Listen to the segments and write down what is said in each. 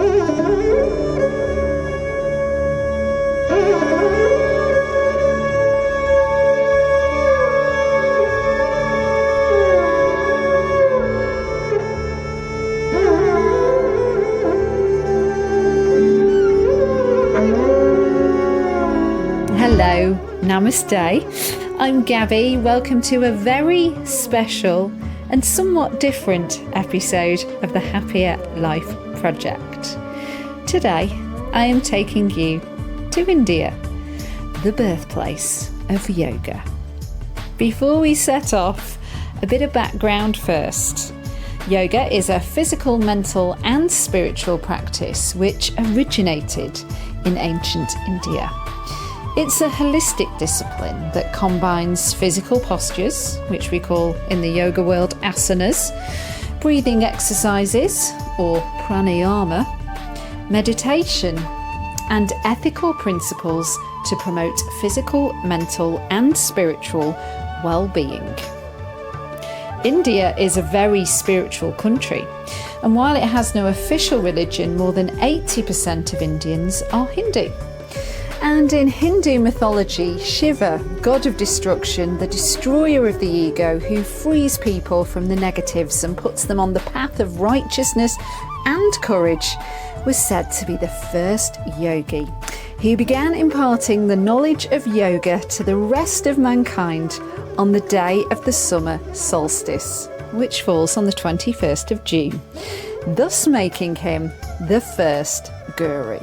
Hello, namaste. I'm Gabby. Welcome to a very special and somewhat different episode of the Happier Life Project. Today, I am taking you to India, the birthplace of yoga. Before we set off, a bit of background first. Yoga is a physical, mental and spiritual practice which originated in ancient India. It's a holistic discipline that combines physical postures, which we call in the yoga world asanas, breathing exercises or pranayama, meditation, and ethical principles to promote physical, mental, and spiritual well-being. India is a very spiritual country, and while it has no official religion, more than 80% of Indians are Hindu. And in Hindu mythology, Shiva, god of destruction, the destroyer of the ego, who frees people from the negatives and puts them on the path of righteousness and courage, was said to be the first yogi, who began imparting the knowledge of yoga to the rest of mankind on the day of the summer solstice, which falls on the 21st of June, thus making him the first guru.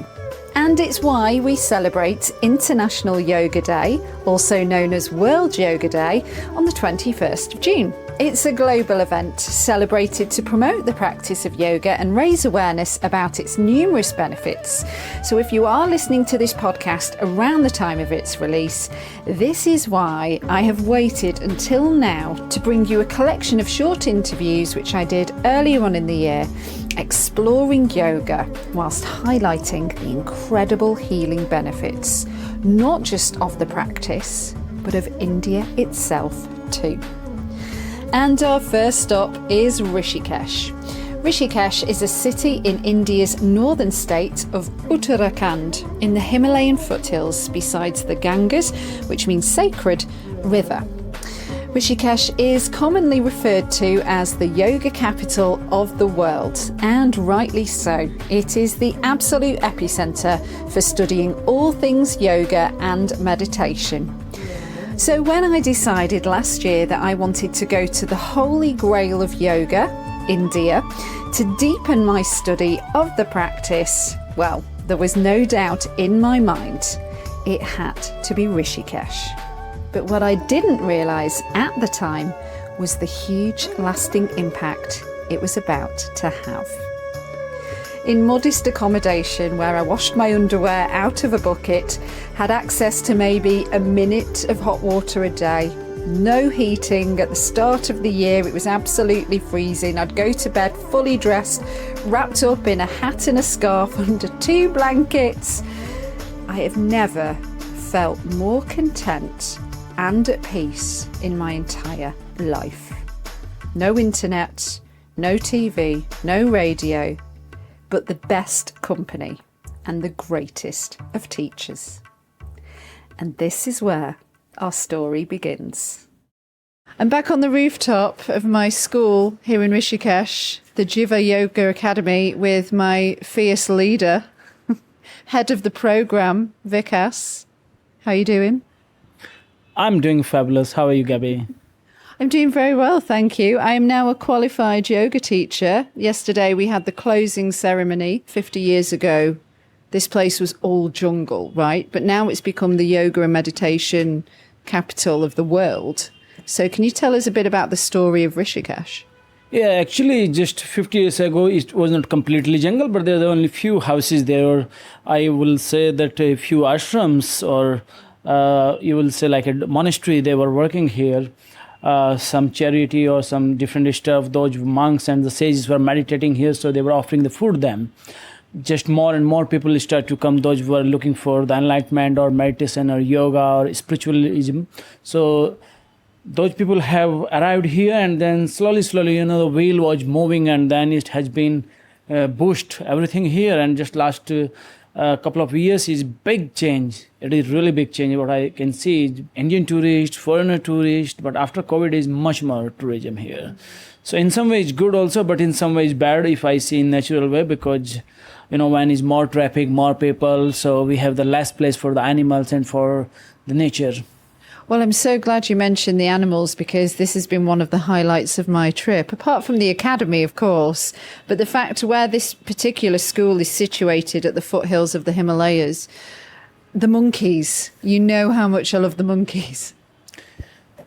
And it's why we celebrate International Yoga Day, also known as World Yoga Day, on the 21st of June. It's a global event celebrated to promote the practice of yoga and raise awareness about its numerous benefits. So if you are listening to this podcast around the time of its release, this is why I have waited until now to bring you a collection of short interviews which I did earlier on in the year, exploring yoga whilst highlighting the incredible healing benefits, not just of the practice, but of India itself too. And our first stop is Rishikesh. Rishikesh is a city in India's northern state of Uttarakhand in the Himalayan foothills besides the Ganges, which means sacred, river. Rishikesh is commonly referred to as the yoga capital of the world, and rightly so. It is the absolute epicenter for studying all things yoga and meditation. So when I decided last year that I wanted to go to the holy grail of yoga, India, to deepen my study of the practice, well, there was no doubt in my mind it had to be Rishikesh. But what I didn't realise at the time was the huge lasting impact it was about to have. In modest accommodation where I washed my underwear out of a bucket, had access to maybe a minute of hot water a day, no heating. At the start of the year it was absolutely freezing. I'd go to bed fully dressed, wrapped up in a hat and a scarf under 2 blankets. I have never felt more content and at peace in my entire life. No internet, no TV, no radio, but the best company and the greatest of teachers. And this is where our story begins. I'm back on the rooftop of my school here in Rishikesh, the Jiva Yoga Academy, with my fierce leader, head of the program, Vikas. How are you doing? I'm doing fabulous. How are you, Gabby? I'm doing very well, thank you. I am now a qualified yoga teacher. Yesterday we had the closing ceremony. 50 years ago, this place was all jungle, right? But now it's become the yoga and meditation capital of the world. So can you tell us a bit about the story of Rishikesh? Yeah, actually, just 50 years ago, it was not completely jungle, but there were only few houses there. I will say that a few ashrams, or you will say like a monastery, they were working here. Some charity or some different stuff. Those monks and the sages were meditating here, so they were offering the food them. Just more and more people start to come, those who are looking for the enlightenment or meditation or yoga or spiritualism. So those people have arrived here, and then slowly, the wheel was moving, and then it has been boost everything here. And just last couple of years is big change. It is really big change. What I can see is Indian tourists, foreigner tourists, but after COVID is much more tourism here. So in some ways good also, but in some ways bad if I see in natural way, because when is more traffic, more people, so we have the less place for the animals and for the nature. Well, I'm so glad you mentioned the animals, because this has been one of the highlights of my trip, apart from the academy, of course. But the fact where this particular school is situated at the foothills of the Himalayas, the monkeys, you know how much I love the monkeys.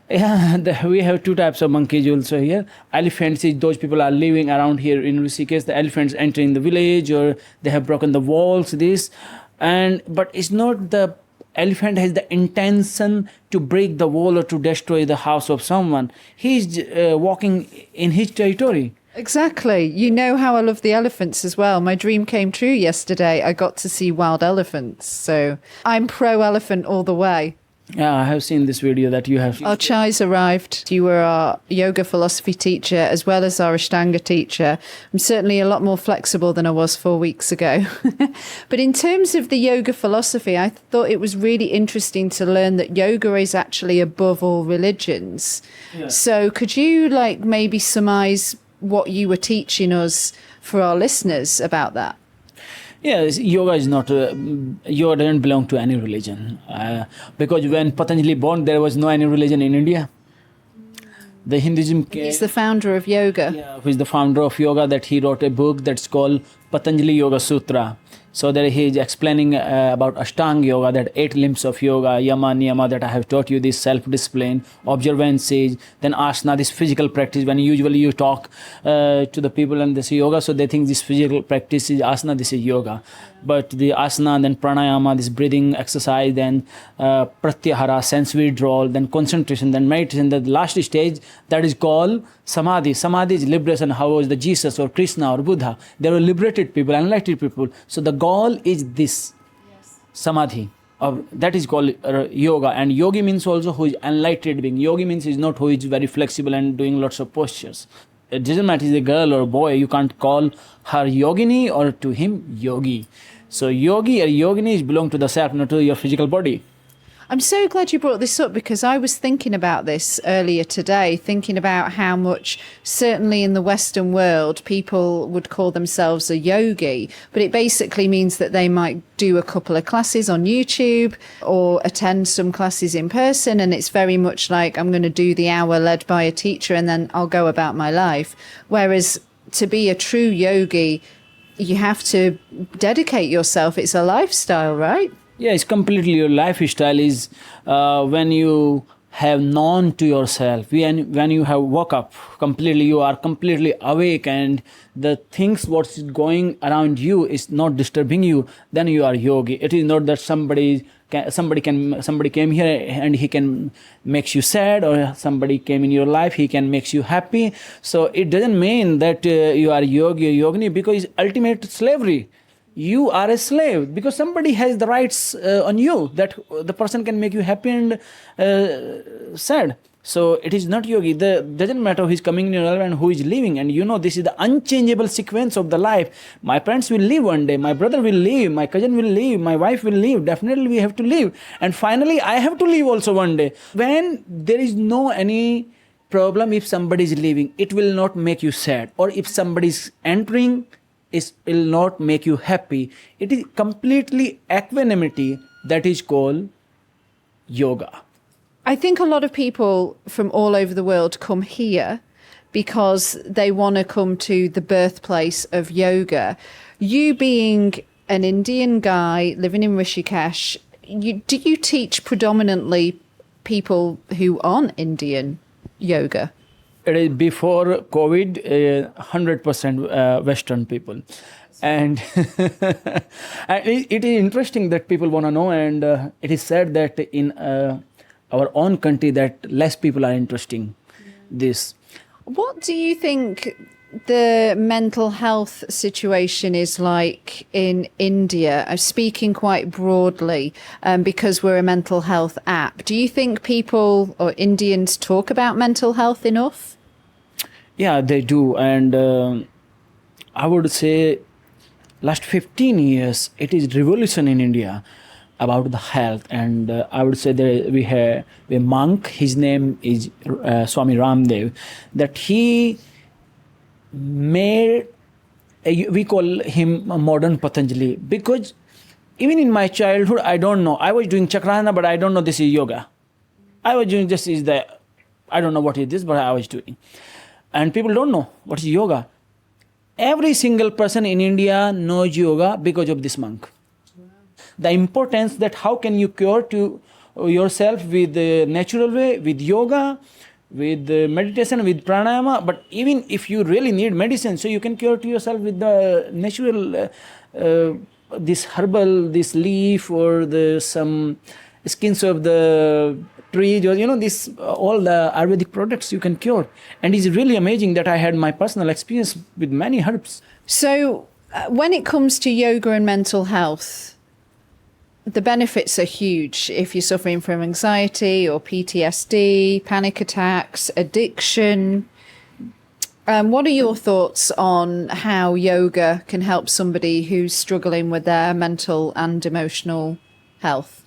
Yeah, we have two types of monkeys also here. Elephants is those people are living around here in Rishikesh. The elephants entering the village, or they have broken the walls, but it's not the elephant has the intention to break the wall or to destroy the house of someone. He's walking in his territory. Exactly. You know how I love the elephants as well. My dream came true yesterday. I got to see wild elephants. So I'm pro-elephant all the way. Yeah, I have seen this video that you have. Our chai's arrived. You were our yoga philosophy teacher as well as our Ashtanga teacher. I'm certainly a lot more flexible than I was 4 weeks ago. But in terms of the yoga philosophy, I thought it was really interesting to learn that yoga is actually above all religions. Yeah. So could you maybe surmise what you were teaching us for our listeners about that? Yes, yoga is not, yoga doesn't belong to any religion. Because when Patanjali born, there was no any religion in India. The Hinduism... He's the founder of yoga. Yeah, who is the founder of yoga, that he wrote a book that's called Patanjali Yoga Sutra. So that he is explaining about Ashtanga yoga, that 8 limbs of yoga, yama, niyama, that I have taught you, this self-discipline, observances, then asana, this physical practice. When usually you talk to the people and they say yoga, so they think this physical practice is asana, this is yoga. But the asana, then pranayama, this breathing exercise, then pratyahara, sense withdrawal, then concentration, then meditation. The last stage, that is called samadhi. Samadhi is liberation. How was the Jesus or Krishna or Buddha? They were liberated people, enlightened people. So the goal is this, samadhi. That is called yoga. And yogi means also who is enlightened being. Yogi means is not who is very flexible and doing lots of postures. It doesn't matter if it's a girl or a boy. You can't call her yogini or to him yogi. So yogi or yogini belong to the self, not to your physical body. I'm so glad you brought this up, because I was thinking about this earlier today, thinking about how much, certainly in the Western world, people would call themselves a yogi, but it basically means that they might do a couple of classes on YouTube or attend some classes in person, and it's very much like, I'm going to do the hour led by a teacher and then I'll go about my life. Whereas to be a true yogi, you have to dedicate yourself. It's a lifestyle, right? Yeah, it's completely your lifestyle is when you have known to yourself, when you have woke up completely, you are completely awake, and the things what's going around you is not disturbing you, then you are yogi. It is not that somebody came here and he can makes you sad, or somebody came in your life, he can makes you happy. So it doesn't mean that you are yogi or yogini, because it's ultimate slavery. You are a slave because somebody has the rights on you, that the person can make you happy and sad. So it is not yogi. It doesn't matter who is coming in your life and who is leaving. And this is the unchangeable sequence of the life. My parents will leave one day. My brother will leave. My cousin will leave. My wife will leave. Definitely we have to leave. And finally, I have to leave also one day. When there is no any problem, if somebody is leaving, it will not make you sad. Or if somebody is entering, it will not make you happy. It is completely equanimity that is called yoga. I think a lot of people from all over the world come here because they want to come to the birthplace of yoga. You being an Indian guy living in Rishikesh, do you teach predominantly people who aren't Indian yoga? It is before COVID, 100% Western people. And it is interesting that people want to know, and it is said that in our own country that less people are interested in this. What do you think the mental health situation is like in India? I'm speaking quite broadly because we're a mental health app. Do you think people or Indians talk about mental health enough? Yeah, they do. And I would say last 15 years, it is revolution in India about the health. And I would say that we have a monk, his name is Swami Ramdev, that he made, we call him a modern Patanjali, because even in my childhood, I don't know. I was doing chakrasana, but I don't know this is yoga. I was doing just I don't know what it is, but I was doing. And people don't know what is yoga. Every single person in India knows yoga because of this monk. The importance that how can you cure to yourself with the natural way, with yoga, with meditation, with pranayama. But even if you really need medicine, so you can cure to yourself with the natural, this herbal, this leaf, or some skins of the trees, or this all the Ayurvedic products you can cure. And it's really amazing that I had my personal experience with many herbs. So when it comes to yoga and mental health, the benefits are huge if you're suffering from anxiety or PTSD, panic attacks, addiction. What are your thoughts on how yoga can help somebody who's struggling with their mental and emotional health?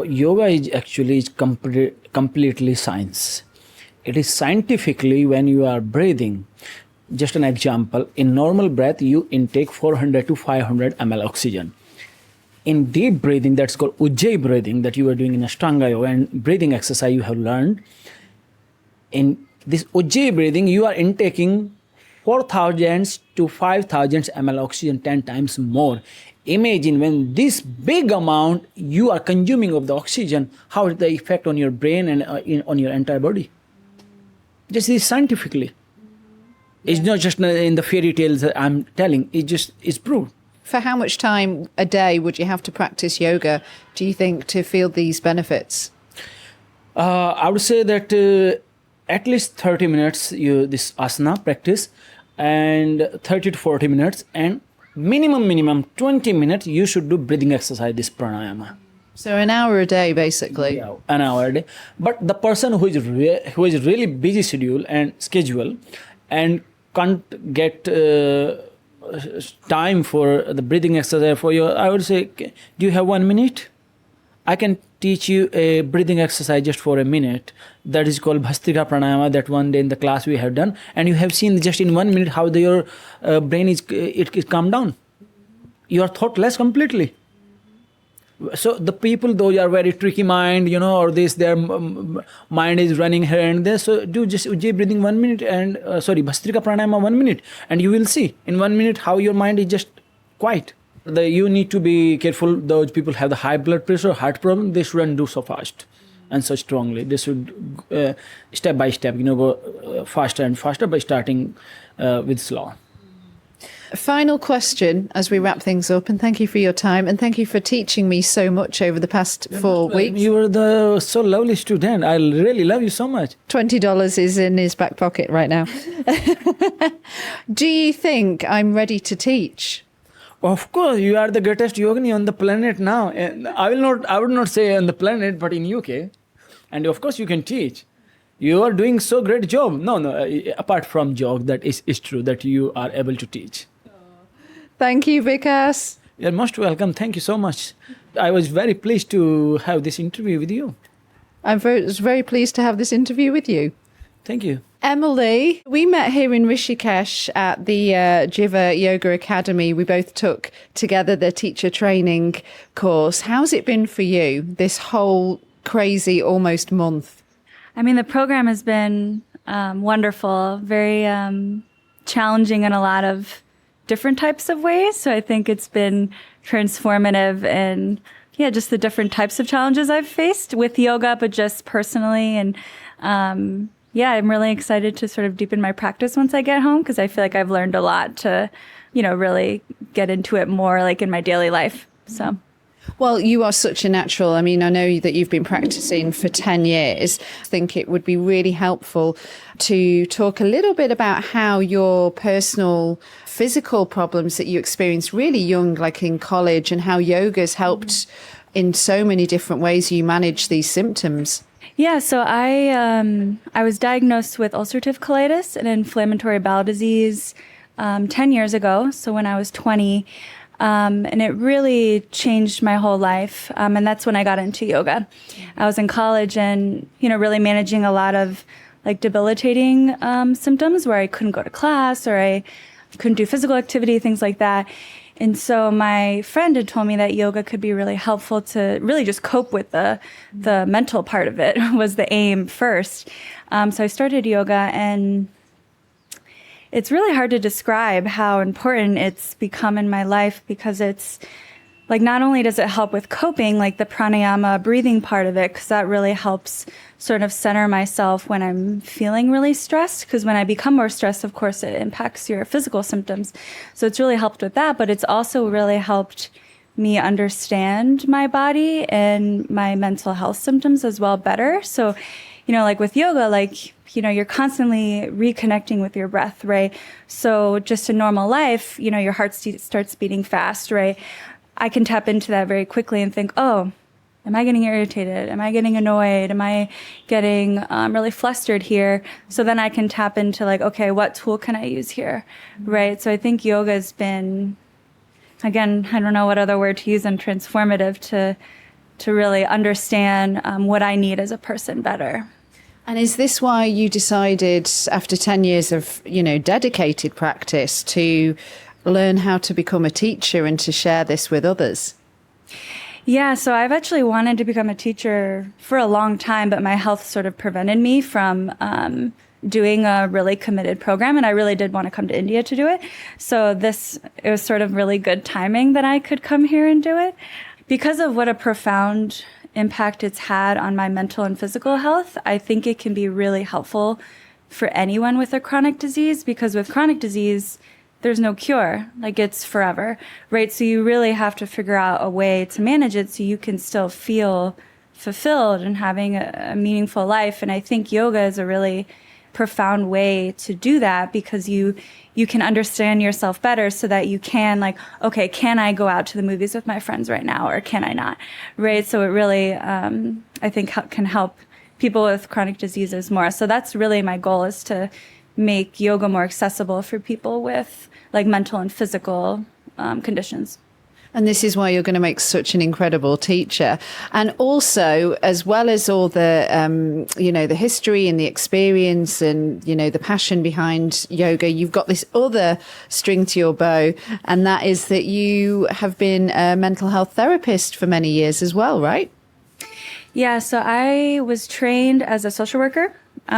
Yoga is actually completely science. It is scientifically when you are breathing. Just an example, in normal breath, you intake 400 to 500 ml oxygen. In deep breathing, that's called Ujjayi breathing, that you are doing in Ashtanga Yoga and breathing exercise you have learned. In this Ujjayi breathing, you are intaking 4,000 to 5,000 ml oxygen 10 times more. Imagine when this big amount you are consuming of the oxygen, how is the effect on your brain and on your entire body? Just this scientifically. It's not just in the fairy tales that I'm telling, it's proved. For how much time a day would you have to practice yoga, do you think, to feel these benefits? I would say that at least 30 minutes this asana practice, and 30 to 40 minutes, and minimum 20 minutes you should do breathing exercise, this pranayama. So an hour a day, basically. Yeah, an hour a day. But the person who is really busy schedule and can't get time for the breathing exercise I would say, do you have 1 minute? I can teach you a breathing exercise just for a minute. That is called Bhastrika Pranayama, that one day in the class we have done. And you have seen just in 1 minute how your brain is calmed down. You are thoughtless completely. So the people, those are very tricky mind, or their mind is running here and there. So do just Ujjayi breathing 1 minute and, Bhastrika Pranayama 1 minute. And you will see in 1 minute how your mind is just quiet. You need to be careful. Those people have the high blood pressure, heart problem, they shouldn't do so fast and so strongly. They should step by step, go faster and faster by starting with slow. Final question as we wrap things up, and thank you for your time, and thank you for teaching me so much over the past 4 weeks. You were so lovely student. I really love you so much. $20 is in his back pocket right now. Do you think I'm ready to teach? Of course, you are the greatest yogini on the planet now. And I would not say on the planet, but in UK. And of course, you can teach. You are doing so great job. No, apart from job, that is true that you are able to teach. Thank you, Vikas. You're most welcome. Thank you so much. I was very pleased to have this interview with you. I was very pleased to have this interview with you. Thank you. Emily, we met here in Rishikesh at the Jiva Yoga Academy. We both took together the teacher training course. How's it been for you, this whole crazy almost month? I mean, the program has been wonderful, very challenging in a lot of different types of ways. So I think it's been transformative in, just the different types of challenges I've faced with yoga, but just personally. And I'm really excited to sort of deepen my practice once I get home, because I feel like I've learned a lot to, really get into it more like in my daily life. So. Well, you are such a natural. I mean, I know that you've been practicing for 10 years. I think it would be really helpful to talk a little bit about how your personal physical problems that you experienced really young, like in college, and how yoga's helped in so many different ways you manage these symptoms. Yeah, so I was diagnosed with ulcerative colitis, an inflammatory bowel disease, 10 years ago, so when I was 20. And it really changed my whole life. And that's when I got into yoga. I was in college and, really managing a lot of like debilitating symptoms where I couldn't go to class or I couldn't do physical activity, things like that. And so my friend had told me that yoga could be really helpful to really just cope with the mental part of it was the aim first. So I started yoga, and it's really hard to describe how important it's become in my life, because it's like, not only does it help with coping, like the pranayama breathing part of it, because that really helps sort of center myself when I'm feeling really stressed, because when I become more stressed, of course, it impacts your physical symptoms. So it's really helped with that, but it's also really helped me understand my body and my mental health symptoms as well better. So, like with yoga, like, you're constantly reconnecting with your breath, right? So just in normal life, your heart starts beating fast, right? I can tap into that very quickly and think, oh, am I getting irritated? Am I getting annoyed? Am I getting really flustered here? So then I can tap into like, okay, what tool can I use here, right? So I think yoga has been, again, I don't know what other word to use than transformative to really understand what I need as a person better. And is this why you decided, after 10 years of, dedicated practice, to learn how to become a teacher and to share this with others? Yeah, so I've actually wanted to become a teacher for a long time, but my health sort of prevented me from doing a really committed program, and I really did want to come to India to do it. So it was sort of really good timing that I could come here and do it. Because of what a profound impact it's had on my mental and physical health, I think it can be really helpful for anyone with a chronic disease, because with chronic disease, there's no cure, like it's forever, right? So you really have to figure out a way to manage it so you can still feel fulfilled and having a meaningful life. And I think yoga is a really profound way to do that, because you can understand yourself better so that you can, like, okay, can I go out to the movies with my friends right now, or can I not, right? So it really, I think, can help people with chronic diseases more. So that's really my goal, is to make yoga more accessible for people with like mental and physical conditions. And this is why you're going to make such an incredible teacher. And also, as well as all the, the history and the experience and, the passion behind yoga, you've got this other string to your bow. And that is that you have been a mental health therapist for many years as well, right? Yeah, so I was trained as a social worker.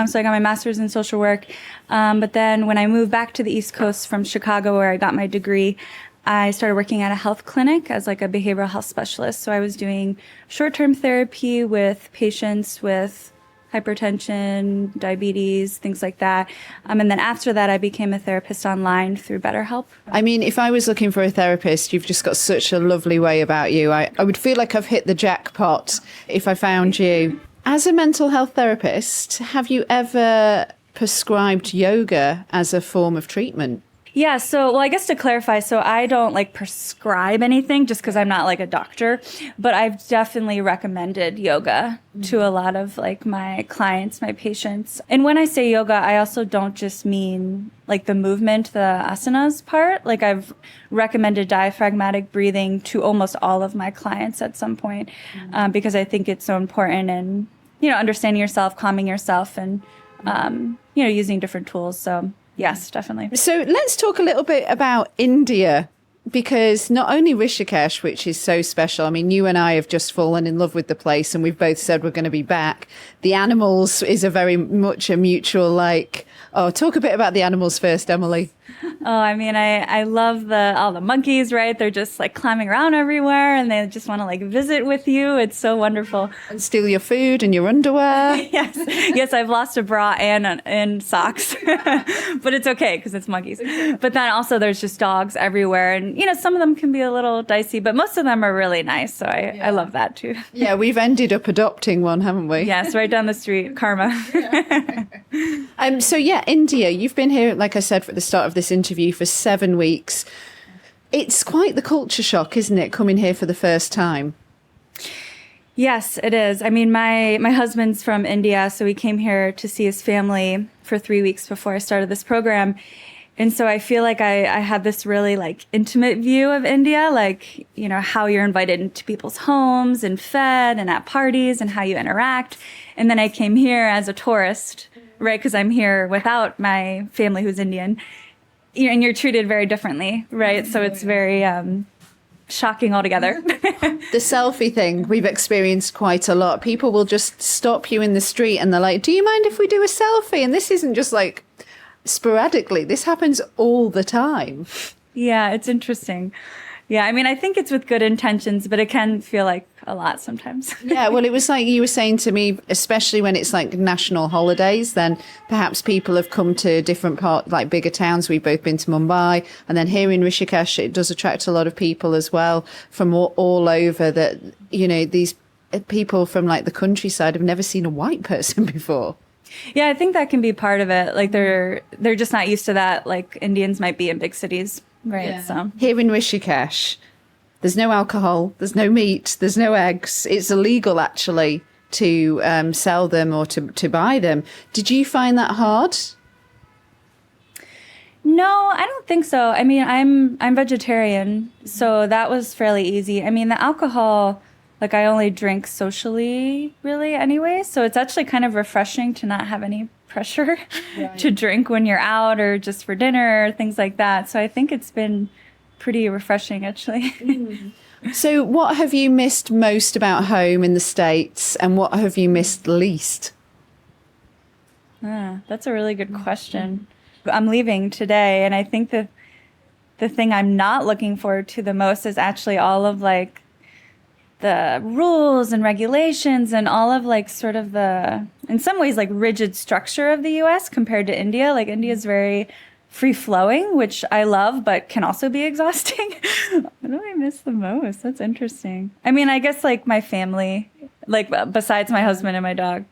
So I got my master's in social work. But then when I moved back to the East Coast from Chicago, where I got my degree, I started working at a health clinic as like a behavioral health specialist. So I was doing short-term therapy with patients with hypertension, diabetes, things like that. And then after that, I became a therapist online through BetterHelp. I mean, if I was looking for a therapist, you've just got such a lovely way about you. I would feel like I've hit the jackpot if I found you. As a mental health therapist, have you ever prescribed yoga as a form of treatment? Yeah, so, I guess to clarify, so I don't like prescribe anything just because I'm not like a doctor, but I've definitely recommended yoga to a lot of like my clients, my patients. And when I say yoga, I also don't just mean like the movement, the asanas part. Like I've recommended diaphragmatic breathing to almost all of my clients at some point, because I think it's so important, and, understanding yourself, calming yourself, and, using different tools. So yes, definitely. So let's talk a little bit about India, because not only Rishikesh, which is so special. I mean, you and I have just fallen in love with the place, and we've both said we're going to be back. The animals is a very much a mutual like. Oh, talk a bit about the animals first, Emily. Oh, I mean, I love all the monkeys, right? They're just like climbing around everywhere, and they just want to like visit with you. It's so wonderful. And steal your food and your underwear. Yes, I've lost a bra and socks, but it's okay because it's monkeys. But then also there's just dogs everywhere, and some of them can be a little dicey, but most of them are really nice. So I love that too. Yeah, we've ended up adopting one, haven't we? Yes, right down the street, Karma. So yeah, India, you've been here, like I said, at the start of this interview for 7 weeks. It's quite the culture shock, isn't it, coming here for the first time? Yes, it is. I mean, my husband's from India, so he came here to see his family for 3 weeks before I started this program. And so I feel like I had this really like intimate view of India, like, you know, how you're invited into people's homes and fed and at parties and how you interact. And then I came here as a tourist, right? Because I'm here without my family who's Indian. And you're treated very differently, right? So it's very shocking altogether. The selfie thing we've experienced quite a lot. People will just stop you in the street and they're like, do you mind if we do a selfie? And this isn't just like sporadically. This happens all the time. Yeah, it's interesting. Yeah, I mean, I think it's with good intentions, but it can feel like a lot sometimes. Yeah, well, it was like you were saying to me, especially when it's like national holidays, then perhaps people have come to different parts, like bigger towns. We've both been to Mumbai. And then here in Rishikesh, it does attract a lot of people as well from all over that, you know, these people from like the countryside have never seen a white person before. Yeah, I think that can be part of it. Like they're just not used to that, like Indians might be in big cities, right? Yeah. So here in Rishikesh, there's no alcohol, there's no meat, there's no eggs. It's illegal actually to sell them or to buy them. Did you find that hard? No, I don't think so. I mean, I'm vegetarian, so that was fairly easy. I mean, the alcohol, like I only drink socially really anyway, so it's actually kind of refreshing to not have any pressure to drink when you're out or just for dinner or things like that. So I think it's been pretty refreshing actually. So what have you missed most about home in the States and what have you missed least? That's a really good question. I'm leaving today, and I think that the thing I'm not looking forward to the most is actually all of like the rules and regulations and all of like sort of the, in some ways, like rigid structure of the US compared to India. Like India is very free flowing, which I love, but can also be exhausting. What do I miss the most? That's interesting. I mean, I guess like my family, like besides my husband and my dog,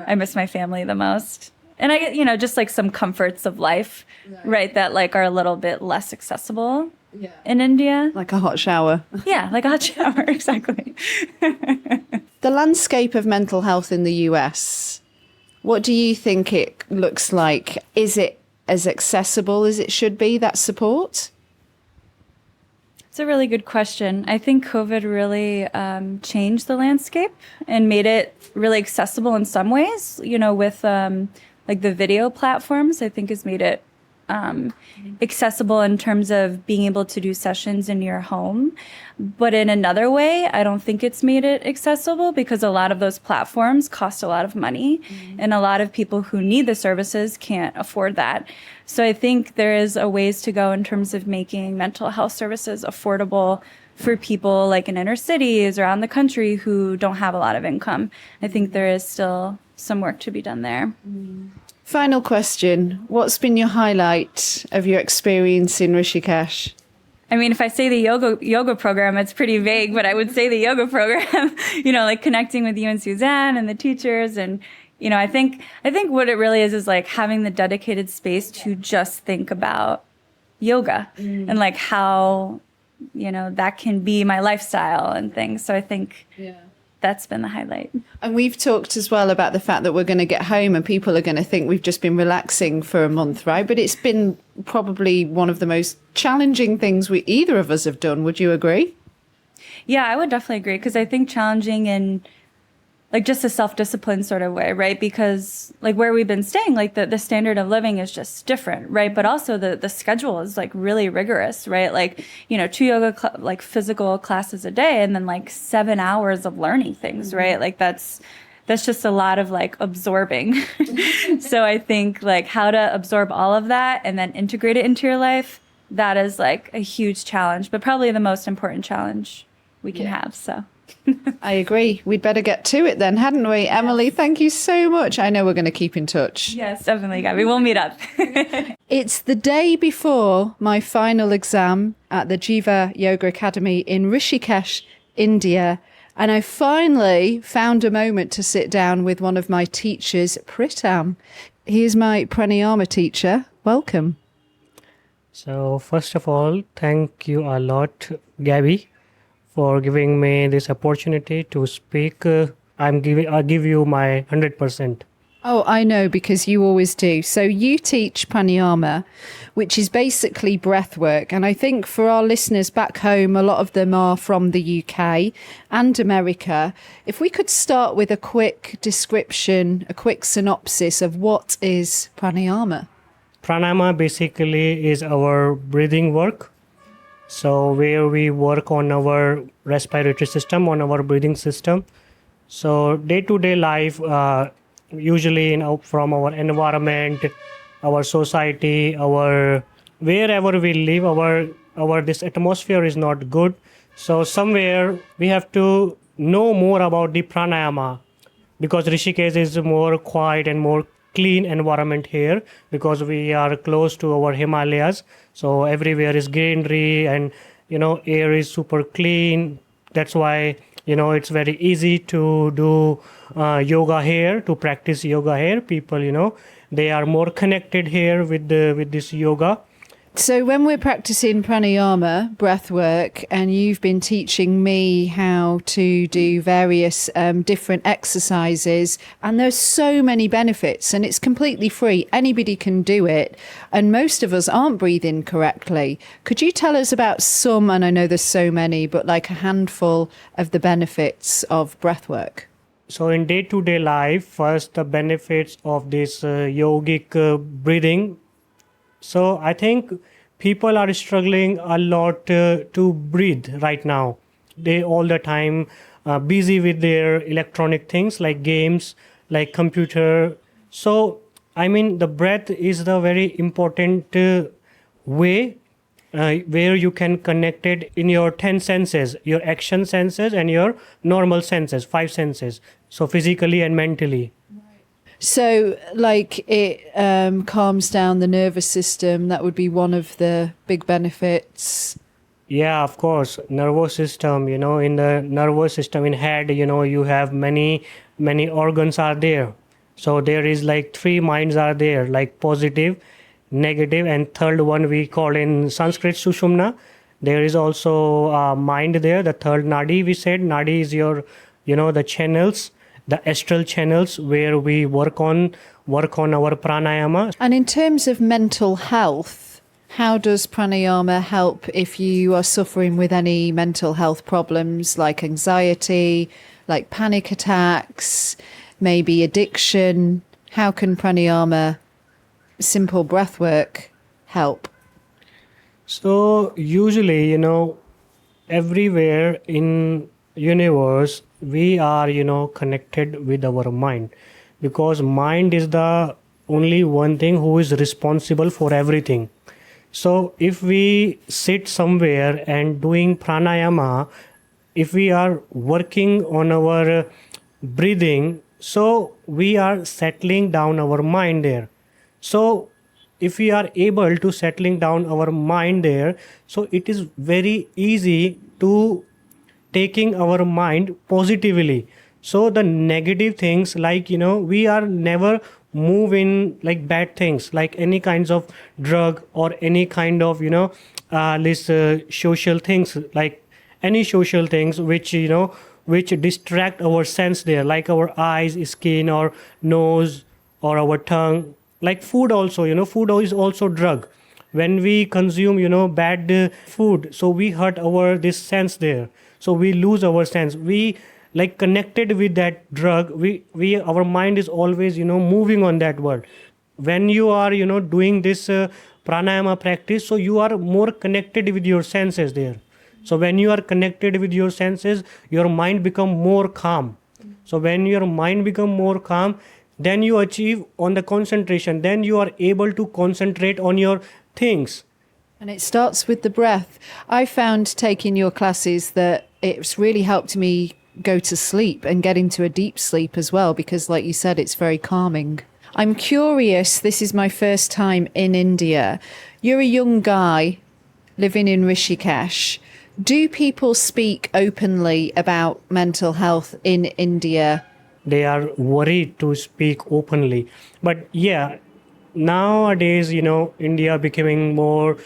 I miss my family the most. And I get, you know, just like some comforts of life, right, that like are a little bit less accessible in India. Like a hot shower. Yeah, like a hot shower, exactly. The landscape of mental health in the US, what do you think it looks like? Is it as accessible as it should be, that support? It's a really good question. I think COVID really changed the landscape and made it really accessible in some ways, you know, with like the video platforms, I think has made it accessible in terms of being able to do sessions in your home. But in another way, I don't think it's made it accessible because a lot of those platforms cost a lot of money and a lot of people who need the services can't afford that. So I think there is a ways to go in terms of making mental health services affordable for people like in inner cities around the country who don't have a lot of income. I think there is still some work to be done there. Final question. What's been your highlight of your experience in Rishikesh? I mean, if I say the yoga program, it's pretty vague, but I would say the yoga program, you know, like connecting with you and Suzanne and the teachers. And, you know, I think what it really is like having the dedicated space to just think about yoga and like how, you know, that can be my lifestyle and things. So I think that's been the highlight. And we've talked as well about the fact that we're going to get home and people are going to think we've just been relaxing for a month, right? But it's been probably one of the most challenging things either of us have done. Would you agree? Yeah, I would definitely agree because I think challenging in like just a self-discipline sort of way, right? Because like where we've been staying, like the standard of living is just different, right? But also the schedule is like really rigorous, right? Like, you know, 2 yoga like physical classes a day and then like 7 hours of learning things, right? Like that's just a lot of like absorbing. So I think like how to absorb all of that and then integrate it into your life, that is like a huge challenge, but probably the most important challenge we can have, so. I agree. We'd better get to it then, hadn't we? Yes. Emily, thank you so much. I know we're going to keep in touch. Yes, definitely, Gabby. We'll meet up. It's the day before my final exam at the Jiva Yoga Academy in Rishikesh, India. And I finally found a moment to sit down with one of my teachers, Pritam. He is my pranayama teacher. Welcome. So first of all, thank you a lot, Gabby, for giving me this opportunity to speak. I give you my 100%. Oh, I know, because you always do. So you teach pranayama, which is basically breath work. And I think for our listeners back home, a lot of them are from the UK and America. If we could start with a quick description, a quick synopsis of what is pranayama. Pranayama basically is our breathing work. So where we work on our respiratory system, on our breathing system. So day-to-day life, usually from our environment, our society, our wherever we live, our this atmosphere is not good. So somewhere we have to know more about the pranayama, because Rishikesh is more quiet and more clean environment here, because we are close to our Himalayas. So everywhere is greenery, and air is super clean. That's why it's very easy to do yoga here, to practice yoga here. People they are more connected here with this yoga. So when we're practicing pranayama, breath work, and you've been teaching me how to do various different exercises, and there's so many benefits, and it's completely free. Anybody can do it. And most of us aren't breathing correctly. Could you tell us about some, and I know there's so many, but like a handful of the benefits of breath work? So in day-to-day life, first the benefits of this yogic breathing. So I think people are struggling a lot to breathe right now. They all the time busy with their electronic things like games, like computer. So I mean, the breath is the very important way where you can connect it in your 10 senses, your action senses and your normal senses, 5 senses. So physically and mentally. So, like, it calms down the nervous system. That would be one of the big benefits. Yeah, of course. Nervous system, in the nervous system, in head, you have many organs are there. So there is like 3 minds are there, like positive, negative, and third one we call in Sanskrit Sushumna. There is also mind there. The third nadi, we said. Nadi is your, the channels, the astral channels where we work on our pranayama. And in terms of mental health, how does pranayama help if you are suffering with any mental health problems like anxiety, like panic attacks, maybe addiction? How can pranayama, simple breath work, help? So usually, everywhere in universe we are connected with our mind, because mind is the only one thing who is responsible for everything. So if we sit somewhere and doing pranayama, if we are working on our breathing, so we are settling down our mind there. So if we are able to settling down our mind there, so it is very easy to taking our mind positively. So the negative things, like we are never move in like bad things, like any kinds of drug or any kind of this social things, like any social things which which distract our sense there, like our eyes, skin, or nose, or our tongue. Like food also, food is also drug. When we consume bad food, so we hurt our this sense there, so we lose our sense. We like connected with that drug. We our mind is always moving on that world. When you are doing this pranayama practice, so you are more connected with your senses there. So when you are connected with your senses, your mind become more calm. So when your mind become more calm, then you achieve on the concentration, then you are able to concentrate on your things. And it starts with the breath. I found taking your classes that it's really helped me go to sleep and get into a deep sleep as well, because like you said, it's very calming. I'm curious, this is my first time in India. You're a young guy living in Rishikesh. Do people speak openly about mental health in India? They are worried to speak openly. But yeah, nowadays, India becoming more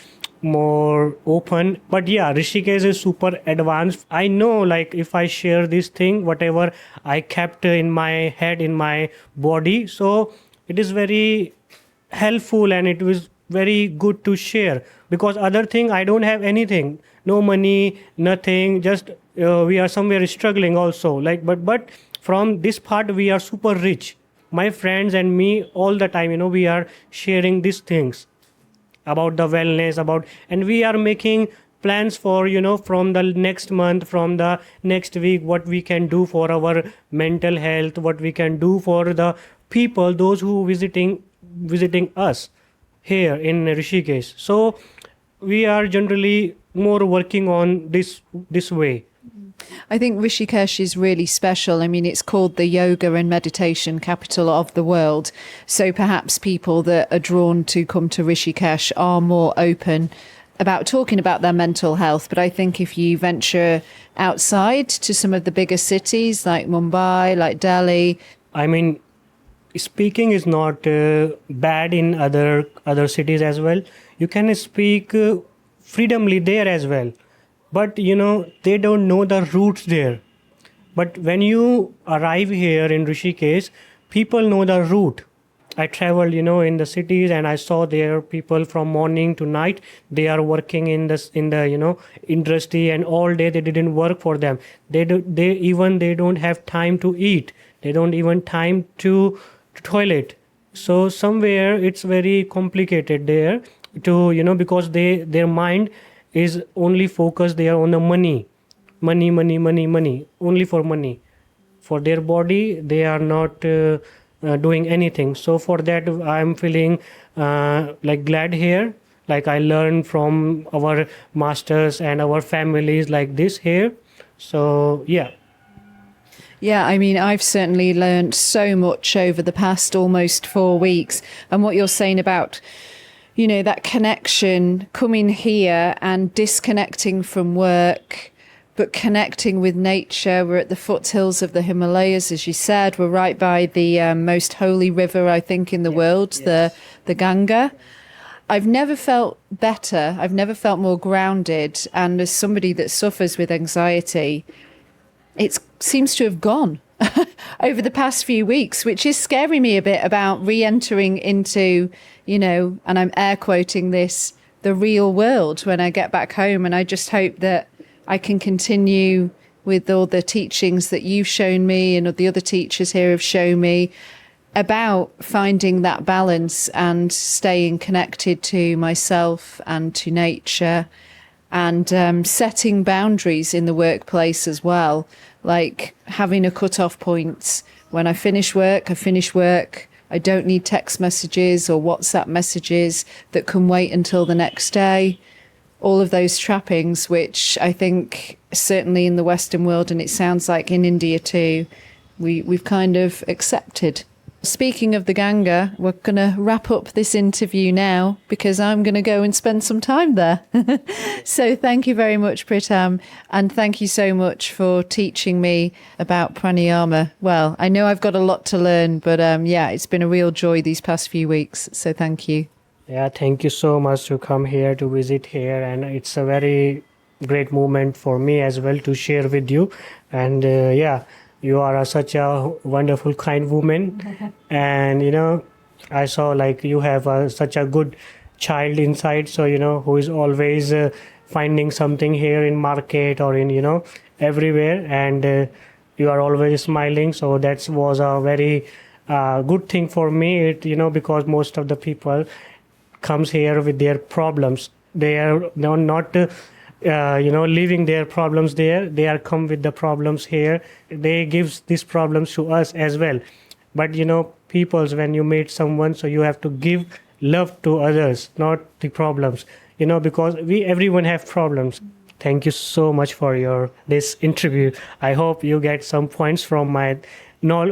more open. But yeah, Rishikesh is super advanced. I know, like, if I share this thing, whatever I kept in my head, in my body, so it is very helpful and it was very good to share. Because other thing, I don't have anything, no money, nothing, just we are somewhere struggling also, like, but from this part we are super rich. My friends and me, all the time, we are sharing these things about the wellness, about, and we are making plans for, from the next month, from the next week, what we can do for our mental health, what we can do for the people, those who visiting us here in Rishikesh. So we are generally more working on this way. I think Rishikesh is really special. I mean, it's called the yoga and meditation capital of the world. So perhaps people that are drawn to come to Rishikesh are more open about talking about their mental health. But I think if you venture outside to some of the bigger cities like Mumbai, like Delhi. I mean, speaking is not bad in other cities as well. You can speak freely there as well. But, they don't know the roots there. But when you arrive here in Rishikesh, people know the route. I traveled, in the cities, and I saw there people from morning to night. They are working in the industry, and all day they didn't work for them. They don't have time to eat. They don't even time to toilet. So somewhere it's very complicated there to, because their mind is only focused there on the money, only for money. For their body, they are not doing anything. So for that, I'm feeling like glad here. Like I learned from our masters and our families like this here. So yeah. Yeah, I mean, I've certainly learned so much over the past almost 4 weeks. And what you're saying about that connection, coming here and disconnecting from work, but connecting with nature. We're at the foothills of the Himalayas, as you said. We're right by the most holy river, I think, in the world, yes. the Ganga. I've never felt better. I've never felt more grounded. And as somebody that suffers with anxiety, it seems to have gone over the past few weeks, which is scaring me a bit about re-entering into, and I'm air quoting this, the real world when I get back home. And I just hope that I can continue with all the teachings that you've shown me and the other teachers here have shown me about finding that balance and staying connected to myself and to nature, and setting boundaries in the workplace as well, like having a cut-off point. When I finish work, I finish work. I don't need text messages or WhatsApp messages that can wait until the next day. All of those trappings, which I think certainly in the Western world, and it sounds like in India too, we've kind of accepted. Speaking of the Ganga, we're going to wrap up this interview now because I'm going to go and spend some time there. So thank you very much, Pritam. And thank you so much for teaching me about pranayama. Well, I know I've got a lot to learn, but it's been a real joy these past few weeks. So thank you. Yeah, thank you so much to come here, to visit here. And it's a very great moment for me as well to share with you. And you are such a wonderful, kind woman. And, I saw like you have such a good child inside. So, who is always finding something here in market or in, everywhere. And you are always smiling. So that was a very good thing for me, because most of the people comes here with their problems. They are not leaving their problems there. They are come with the problems here. They gives these problems to us as well. But peoples, when you meet someone, so you have to give love to others, not the problems. Because everyone have problems. Thank you so much for this interview. I hope you get some points from my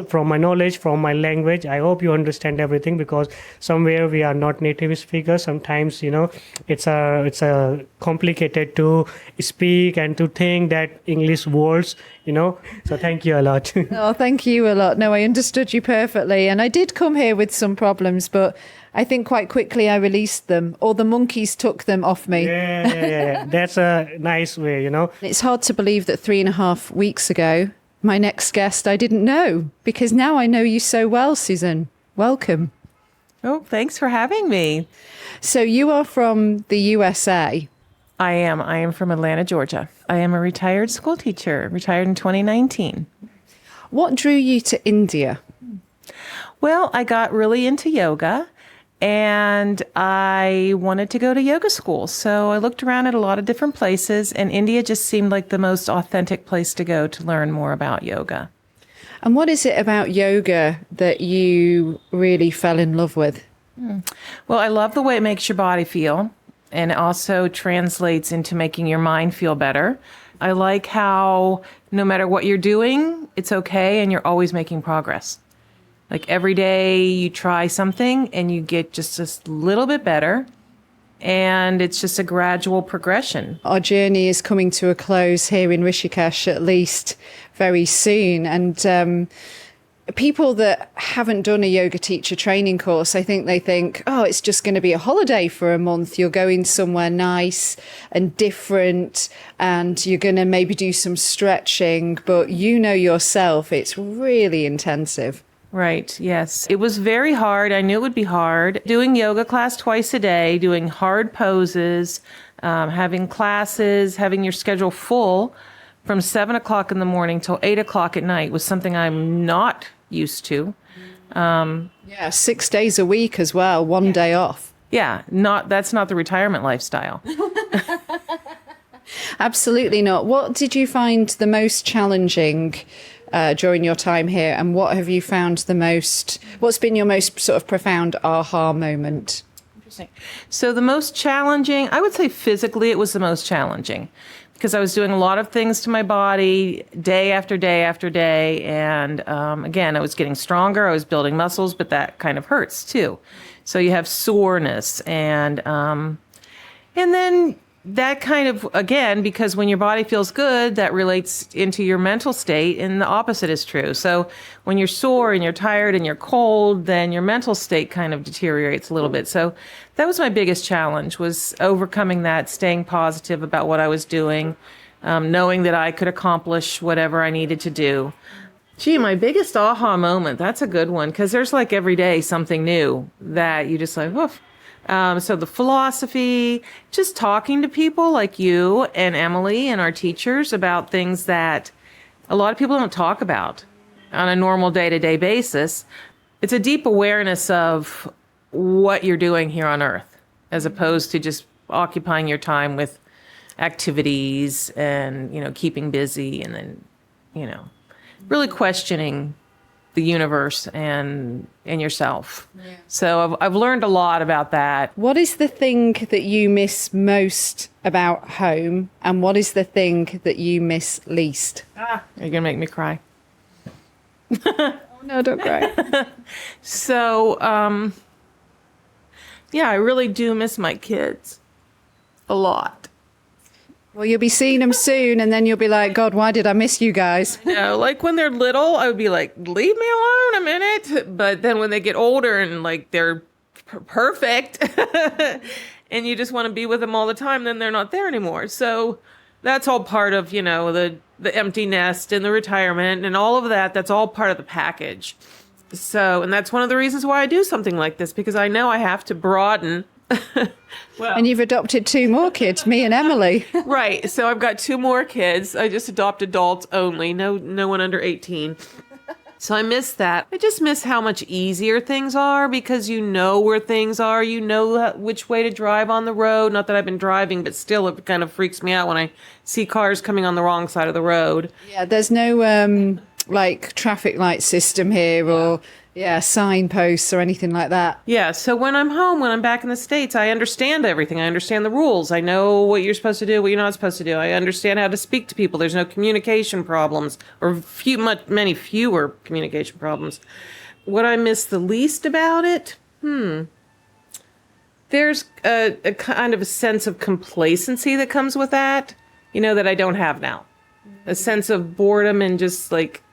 from my knowledge, from my language. I hope you understand everything, because somewhere we are not native speakers. Sometimes, it's a complicated to speak and to think that English words, So thank you a lot. Oh, thank you a lot. No, I understood you perfectly. And I did come here with some problems, but I think quite quickly I released them, or the monkeys took them off me. Yeah. That's a nice way, It's hard to believe that 3.5 weeks ago, my next guest I didn't know, because now I know you so well, Susan. Welcome. Oh, thanks for having me. So you are from the USA. I am from Atlanta, Georgia. I am a retired school teacher, retired in 2019. What drew you to India? Well, I got really into yoga and I wanted to go to yoga school. So I looked around at a lot of different places, and India just seemed like the most authentic place to go to learn more about yoga. And what is it about yoga that you really fell in love with? Well, I love the way it makes your body feel, and it also translates into making your mind feel better. I like how no matter what you're doing, it's okay and you're always making progress. Like every day you try something and you get just a little bit better, and it's just a gradual progression. Our journey is coming to a close here in Rishikesh, at least very soon. And people that haven't done a yoga teacher training course, I think they think, oh, it's just going to be a holiday for a month. You're going somewhere nice and different, and you're going to maybe do some stretching. But yourself, it's really intensive. Right, yes. It was very hard. I knew it would be hard. Doing yoga class twice a day, doing hard poses, having classes, having your schedule full from 7 o'clock in the morning till 8 o'clock at night was something I'm not used to. 6 days a week as well, one day off. Yeah, that's not the retirement lifestyle. Absolutely not. What did you find the most challenging during your time here, and what have you found what's been your most sort of profound aha moment? Interesting. So the most challenging, I would say physically it was the most challenging, because I was doing a lot of things to my body day after day after day. And again, I was getting stronger, I was building muscles, but that kind of hurts too. So you have soreness, and then that kind of, again, because when your body feels good, that relates into your mental state, and the opposite is true. So when you're sore and you're tired and you're cold, then your mental state kind of deteriorates a little bit. So that was my biggest challenge, was overcoming that, staying positive about what I was doing, knowing that I could accomplish whatever I needed to do. Gee, my biggest aha moment, that's a good one, because there's like every day something new that you just like, woof. So the philosophy, just talking to people like you and Emily and our teachers about things that a lot of people don't talk about on a normal day-to-day basis. It's a deep awareness of what you're doing here on Earth, as opposed to just occupying your time with activities and, keeping busy, and then, really questioning the universe and yourself. Yeah. So I've learned a lot about that. What is the thing that you miss most about home, and what is the thing that you miss least? You're going to make me cry. Oh, no, don't cry. So, I really do miss my kids a lot. Well, you'll be seeing them soon, and then you'll be like, God, why did I miss you guys? Like when they're little, I would be like, leave me alone a minute. But then when they get older and like they're perfect and you just want to be with them all the time, then they're not there anymore. So that's all part of, the empty nest and the retirement and all of that. That's all part of the package. So, and that's one of the reasons why I do something like this, because I know I have to broaden. Well, and you've adopted 2 more kids, me and Emily. Right. So I've got 2 more kids. I just adopt adults only, no one under 18. So I miss that. I just miss how much easier things are, because you know where things are. You know which way to drive on the road. Not that I've been driving, but still it kind of freaks me out when I see cars coming on the wrong side of the road. Yeah, there's no like traffic light system here, or signposts or anything like that. Yeah, so when I'm home, when I'm back in the States, I understand everything. I understand the rules. I know what you're supposed to do, what you're not supposed to do. I understand how to speak to people. There's no communication problems, or many fewer communication problems. What I miss the least about it? There's a kind of a sense of complacency that comes with that, that I don't have now. A sense of boredom and just like,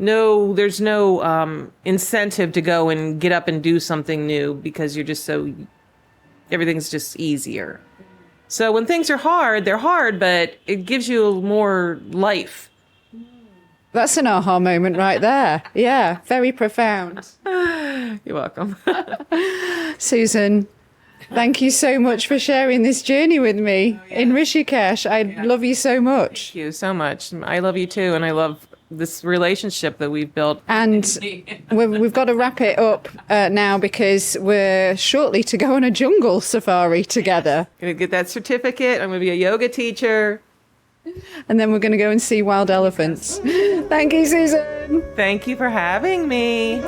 no, there's no incentive to go and get up and do something new because you're just everything's just easier. So when things are hard, they're hard, but it gives you more life. That's an aha moment right there. Yeah, very profound. You're welcome. Susan, thank you so much for sharing this journey with me in Rishikesh. I love you so much. Thank you so much. I love you too, and I love this relationship that we've built. And we've got to wrap it up now because we're shortly to go on a jungle safari together. I'm going to get that certificate. I'm going to be a yoga teacher. And then we're going to go and see wild elephants. Thank you, Susan. Thank you for having me.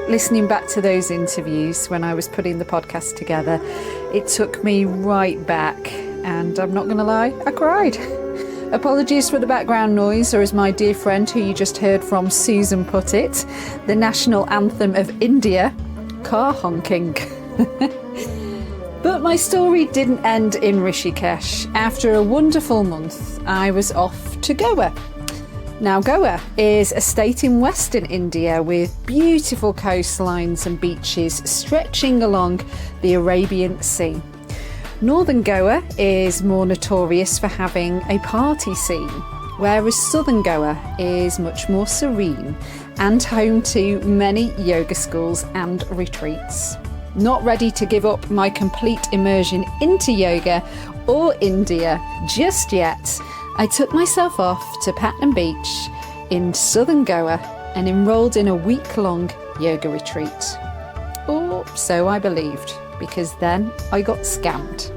Listening back to those interviews when I was putting the podcast together, it took me right back. And I'm not going to lie, I cried. Apologies for the background noise, or as my dear friend who you just heard from, Susan, put it, the national anthem of India, car honking. But my story didn't end in Rishikesh. After a wonderful month, I was off to Goa. Now, Goa is a state in western India with beautiful coastlines and beaches stretching along the Arabian Sea. Northern Goa is more notorious for having a party scene, whereas southern Goa is much more serene and home to many yoga schools and retreats. Not ready to give up my complete immersion into yoga or India just yet, I took myself off to Patnam Beach in southern Goa and enrolled in a week-long yoga retreat. Or so I believed, because then I got scammed.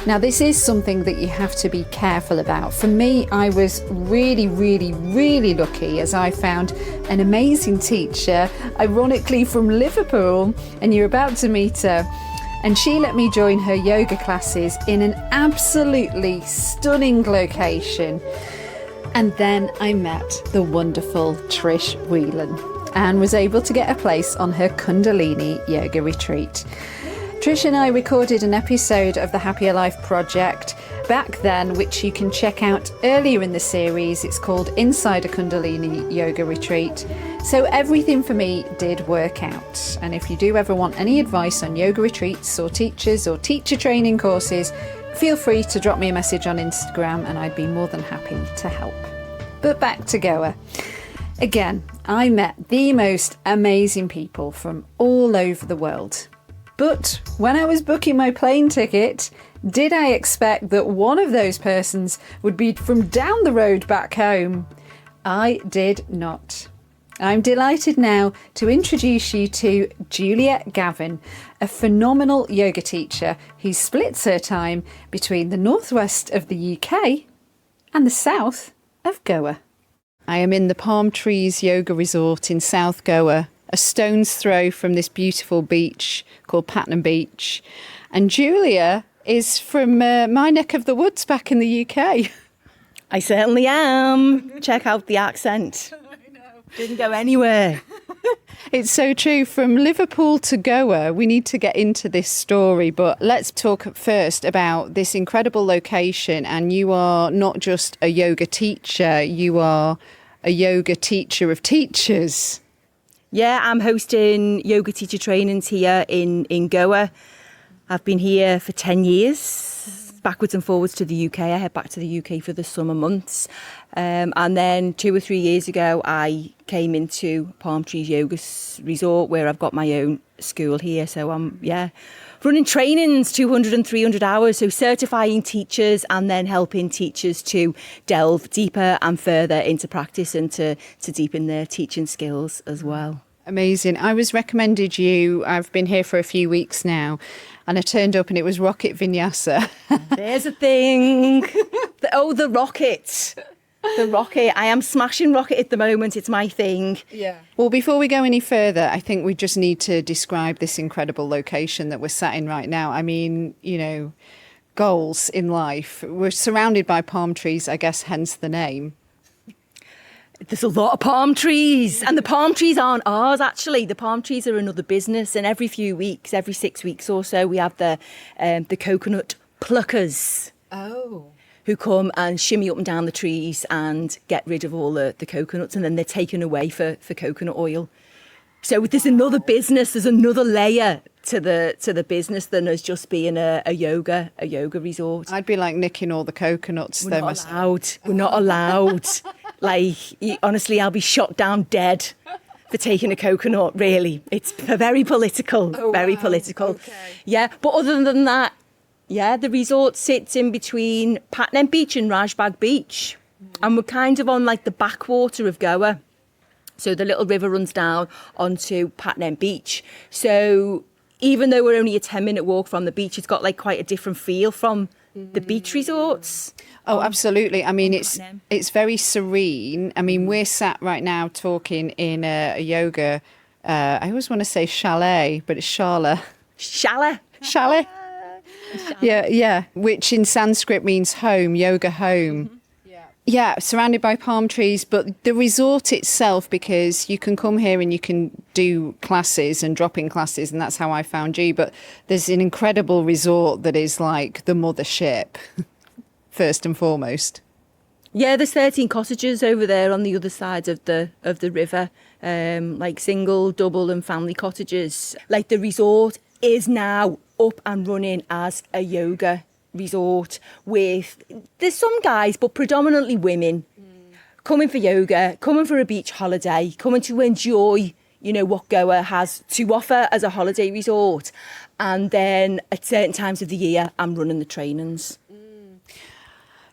Now, this is something that you have to be careful about. For me, I was really, really, really lucky as I found an amazing teacher, ironically from Liverpool, and you're about to meet her. And she let me join her yoga classes in an absolutely stunning location. And then I met the wonderful Trish Whelan and was able to get a place on her Kundalini yoga retreat. Trish and I recorded an episode of the Happier Life Project back then, which you can check out earlier in the series. It's called Inside a Kundalini Yoga Retreat. So everything for me did work out. And if you do ever want any advice on yoga retreats or teachers or teacher training courses, feel free to drop me a message on Instagram and I'd be more than happy to help. But back to Goa. Again, I met the most amazing people from all over the world. But when I was booking my plane ticket, did I expect that one of those persons would be from down the road back home? I did not. I'm delighted now to introduce you to Julia Gavin, a phenomenal yoga teacher who splits her time between the northwest of the UK and the south of Goa. I am in the Palm Trees Yoga Resort in South Goa, a stone's throw from this beautiful beach called Patnam Beach. And Julia is from my neck of the woods back in the UK. I certainly am. Check out the accent. I know. Didn't go anywhere. It's so true. From Liverpool to Goa, we need to get into this story, but let's talk first about this incredible location. And you are not just a yoga teacher, you are a yoga teacher of teachers. Yeah, I'm hosting yoga teacher trainings here in Goa. I've been here for 10 years, backwards and forwards to the UK. I head back to the UK for the summer months. And then 2 or 3 years ago, I came into Palm Trees Yoga Resort where I've got my own school here. So I'm, running trainings, 200 and 300 hours. So certifying teachers and then helping teachers to delve deeper and further into practice and to deepen their teaching skills as well. Amazing. I was recommended you. I've been here for a few weeks now and I turned up and it was Rocket Vinyasa. There's a thing. Oh, the rocket. The rocket. I am smashing rocket at the moment. It's my thing. Yeah. Well, before we go any further, I think we just need to describe this incredible location that we're sat in right now. I mean, you know, goals in life. We're surrounded by palm trees, I guess, hence the name. There's a lot of palm trees, and the palm trees aren't ours, actually. The palm trees are another business, and every few weeks, every 6 weeks or so, we have the coconut pluckers. Oh. Who come and shimmy up and down the trees and get rid of all the coconuts, and then they're taken away for coconut oil. So there's another business, there's another layer to the business than us just being a yoga resort. I'd be like nicking all the coconuts. We're not allowed. We're not allowed. Like, honestly, I'll be shot down dead for taking a coconut, really. It's very political, political. Okay. Yeah, but other than that, yeah, the resort sits in between Patnam Beach and Rajbag Beach. And we're kind of on like the backwater of Goa. So the little river runs down onto Patnam Beach. So even though we're only a 10-minute walk from the beach, it's got like quite a different feel from the beach resorts. Oh, absolutely. I mean, it's very serene. I mean, we're sat right now talking in a yoga, I always want to say chalet, but it's shala. Chalet. Chalet. Yeah, which in Sanskrit means home, yoga home. Mm-hmm. Yeah, surrounded by palm trees, but the resort itself, because you can come here and you can do classes and drop-in classes, and that's how I found you, but there's an incredible resort that is like the mothership, first and foremost. Yeah, there's 13 cottages over there on the other side of the river, like single, double and family cottages. Like the resort is now up and running as a yoga resort with, there's some guys, but predominantly women coming for yoga, coming for a beach holiday, coming to enjoy, you know, what Goa has to offer as a holiday resort. And then at certain times of the year, I'm running the trainings.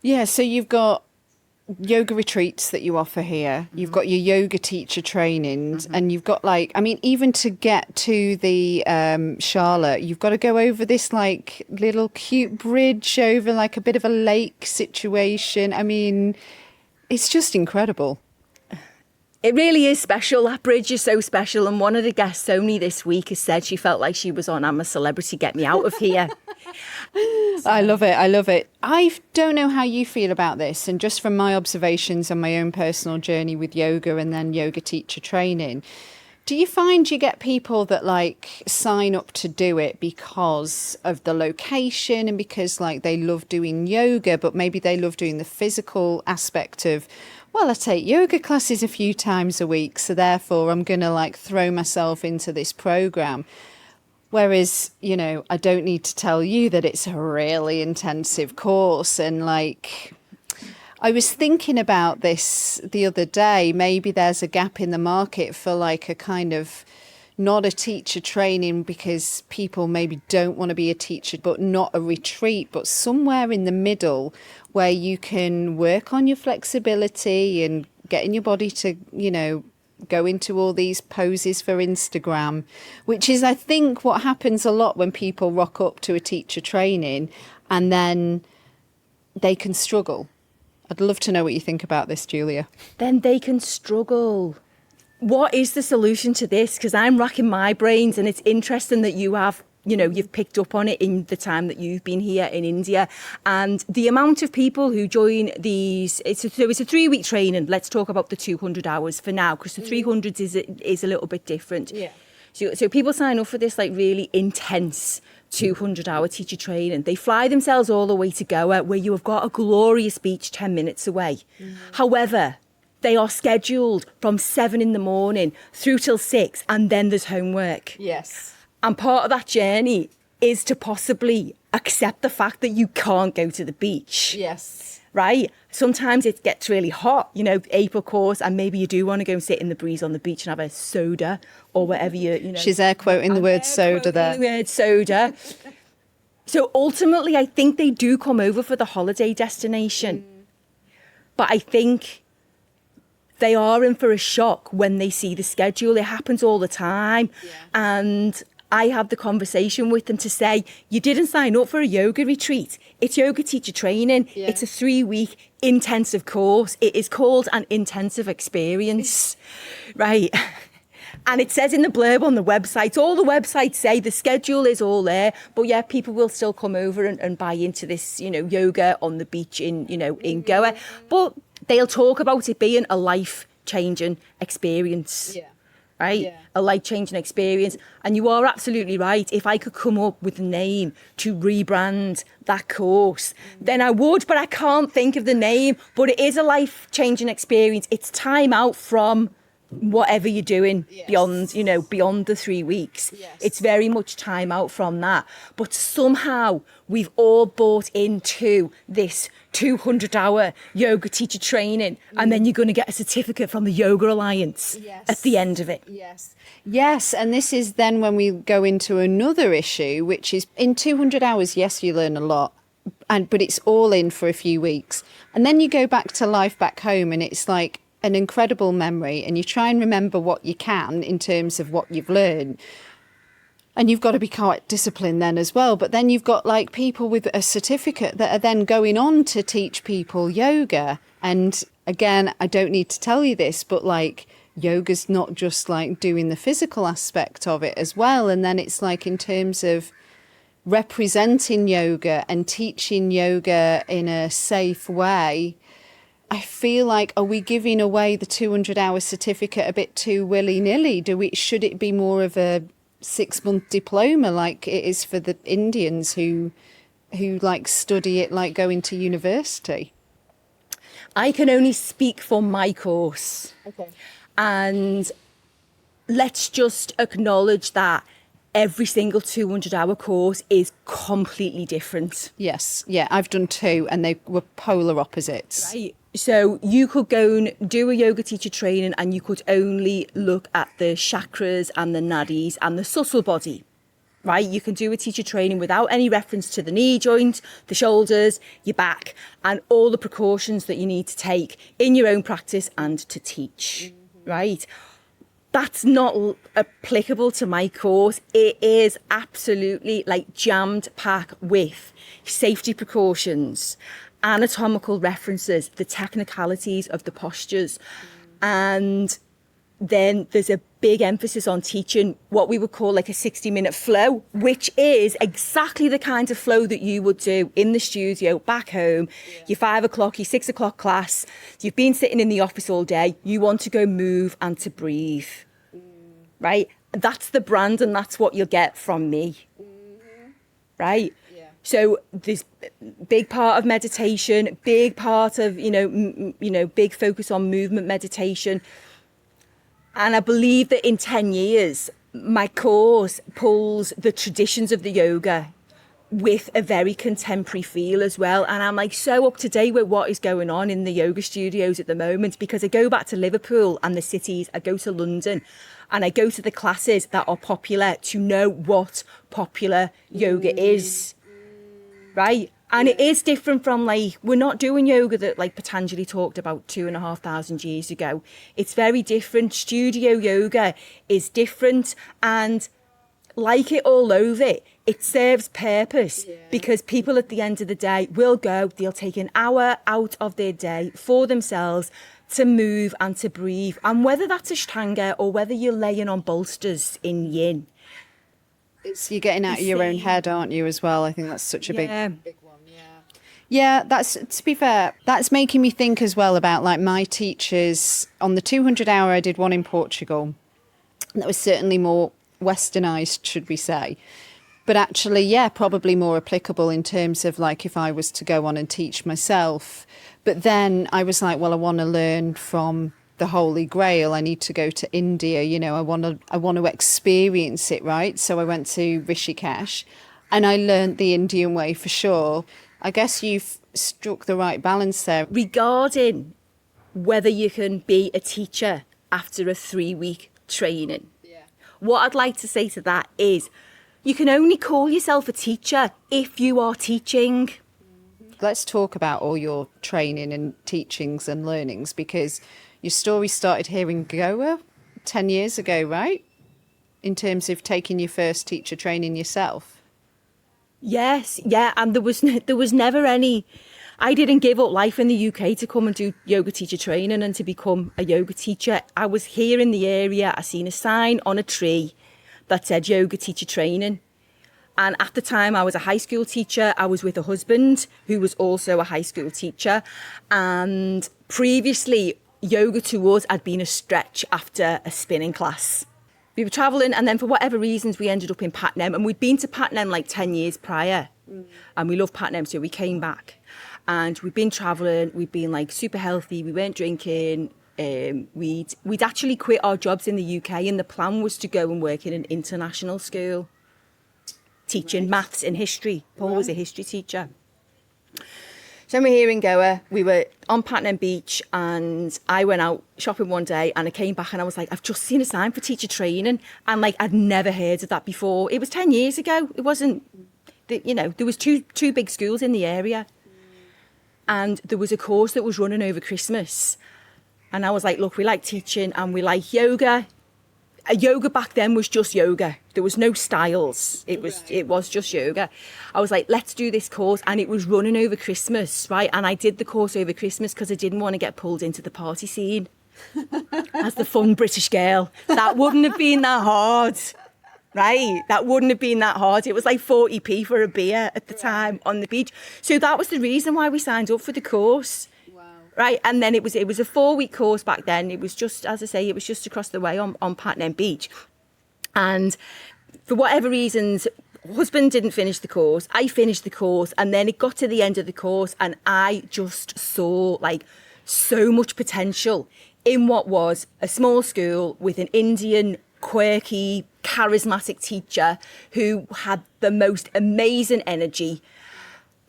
Yeah, so you've got yoga retreats that you offer here. You've got your yoga teacher trainings, and you've got like, I mean, even to get to the Shala, you've got to go over this like little cute bridge over like a bit of a lake situation. I mean, it's just incredible. It really is special. That bridge is so special. And one of the guests only this week has said she felt like she was on I'm a Celebrity, Get Me Out of Here. I love it. I love it. I don't know how you feel about this. And just from my observations and my own personal journey with yoga and then yoga teacher training, do you find you get people that like sign up to do it because of the location and because like they love doing yoga, but maybe they love doing the physical aspect of, well, I take yoga classes a few times a week, so therefore I'm going to like throw myself into this program. Whereas, you know, I don't need to tell you that it's a really intensive course. And like, I was thinking about this the other day, maybe there's a gap in the market for like a kind of not a teacher training because people maybe don't want to be a teacher, but not a retreat, but somewhere in the middle where you can work on your flexibility and getting your body to, you know, go into all these poses for Instagram, which is, I think, what happens a lot when people rock up to a teacher training and then they can struggle. I'd love to know what you think about this, Julia. Then they can struggle. What is the solution to this? Because I'm racking my brains, and it's interesting that you have, you know, you've picked up on it in the time that you've been here in India. And the amount of people who join these, it's a 3-week training. Let's talk about the 200 hours for now, because the 300 is a little bit different. Yeah. So people sign up for this like really intense 200-hour teacher training. They fly themselves all the way to Goa, where you have got a glorious beach 10 minutes away. However, they are scheduled from 7 in the morning through till 6, and then there's homework. Yes. And part of that journey is to possibly accept the fact that you can't go to the beach. Yes. Right? Sometimes it gets really hot, you know, April course, and maybe you do want to go and sit in the breeze on the beach and have a soda or whatever you know. She's air quoting the word soda there. The word soda. So ultimately, I think they do come over for the holiday destination. But I think they are in for a shock when they see the schedule. It happens all the time. Yeah. And I have the conversation with them to say, you didn't sign up for a yoga retreat. It's yoga teacher training. Yeah. It's a 3-week intensive course. It is called an intensive experience, right? And it says in the blurb on the website, all the websites say the schedule is all there, but yeah, people will still come over and buy into this, yoga on the beach in Goa. But they'll talk about it being a life-changing experience. Yeah. Right? Yeah. A life-changing experience. And you are absolutely right. If I could come up with a name to rebrand that course, then I would, but I can't think of the name. But it is a life-changing experience. It's time out from whatever you're doing beyond the 3 weeks. Yes. It's very much time out from that. But somehow we've all bought into this 200-hour yoga teacher training, and then you're going to get a certificate from the Yoga Alliance at the end of it. Yes, and this is then when we go into another issue, which is in 200 hours, yes, you learn a lot, but it's all in for a few weeks. And then you go back to life back home, and it's like an incredible memory, and you try and remember what you can in terms of what you've learned. And you've got to be quite disciplined then as well. But then you've got like people with a certificate that are then going on to teach people yoga. And again, I don't need to tell you this, but like yoga's not just like doing the physical aspect of it as well. And then it's like in terms of representing yoga and teaching yoga in a safe way, I feel like, are we giving away the 200-hour certificate a bit too willy-nilly? Should it be more of a 6-month diploma like it is for the Indians who like study it like going to university? I can only speak for my course. Okay. And let's just acknowledge that every single 200-hour course is completely different. Yes, yeah, I've done 2 and they were polar opposites. Right. So you could go and do a yoga teacher training and you could only look at the chakras and the nadis and the subtle body, right? You can do a teacher training without any reference to the knee joint, the shoulders, your back, and all the precautions that you need to take in your own practice and to teach, right? That's not applicable to my course. It is absolutely like jammed packed with safety precautions, anatomical references, the technicalities of the postures. And then there's a big emphasis on teaching what we would call like a 60-minute flow, which is exactly the kind of flow that you would do in the studio back home. Your 5 o'clock, your 6 o'clock class, you've been sitting in the office all day, you want to go move and to breathe, right? That's the brand and that's what you'll get from me, right? So this big part of meditation, big part of, big focus on movement meditation. And I believe that in 10 years, my course pulls the traditions of the yoga with a very contemporary feel as well. And I'm like so up to date with what is going on in the yoga studios at the moment, because I go back to Liverpool and the cities, I go to London and I go to the classes that are popular to know what popular yoga is. Right. And it is different from like, we're not doing yoga that like Patanjali talked about 2,500 years ago. It's very different. Studio yoga is different. And like it all over, it serves purpose because people at the end of the day will go, they'll take an hour out of their day for themselves to move and to breathe. And whether that's Ashtanga or whether you're laying on bolsters in yin. You're getting out of your own head, aren't you, as well? I think that's such a big one, Yeah, that's, to be fair, that's making me think as well about like my teachers. On the 200 hour, I did one in Portugal. That was certainly more westernized, should we say. But actually, yeah, probably more applicable in terms of like if I was to go on and teach myself. But then I was like, well, I want to learn from the Holy Grail. I need to go to India, I want to experience it, right? So I went to Rishikesh and I learned the Indian way for sure. I guess you've struck the right balance there. Regarding whether you can be a teacher after a 3-week training, what I'd like to say to that is you can only call yourself a teacher if you are teaching. Let's talk about all your training and teachings and learnings, because your story started here in Goa 10 years ago, right? in terms of taking your first teacher training yourself? Yes, yeah, and there was never any. I didn't give up life in the UK to come and do yoga teacher training and to become a yoga teacher. I was here in the area. I seen a sign on a tree that said yoga teacher training. And at the time I was a high school teacher. I was with a husband who was also a high school teacher. And previously, yoga to us had been a stretch after a spinning class. We were travelling, and then for whatever reasons, we ended up in Patnam. And we'd been to Patnam like 10 years prior. And we loved Patnam, so we came back. And we'd been travelling, we'd been like super healthy, we weren't drinking. We'd actually quit our jobs in the UK, and the plan was to go and work in an international school, teaching maths and history. Paul was a history teacher. So we're here in Goa, we were on Patnam Beach, and I went out shopping one day, and I came back and I was like, I've just seen a sign for teacher training. And like, I'd never heard of that before. It was 10 years ago. It wasn't, you know, there was two big schools in the area. And there was a course that was running over Christmas. And I was like, look, we like teaching and we like yoga. Yoga back then was just yoga. There was no styles. It was just yoga. I was like, let's do this course. And it was running over Christmas, right? And I did the course over Christmas because I didn't want to get pulled into the party scene as the fun British girl. That wouldn't have been that hard, right? That wouldn't have been that hard. It was like 40p for a beer at the time on the beach. So that was the reason why we signed up for the course. Right, and then it was a 4-week course back then. It was just, as I say, it was just across the way on Patnam Beach. And for whatever reasons, husband didn't finish the course. I finished the course, and then it got to the end of the course, and I just saw like so much potential in what was a small school with an Indian, quirky, charismatic teacher who had the most amazing energy.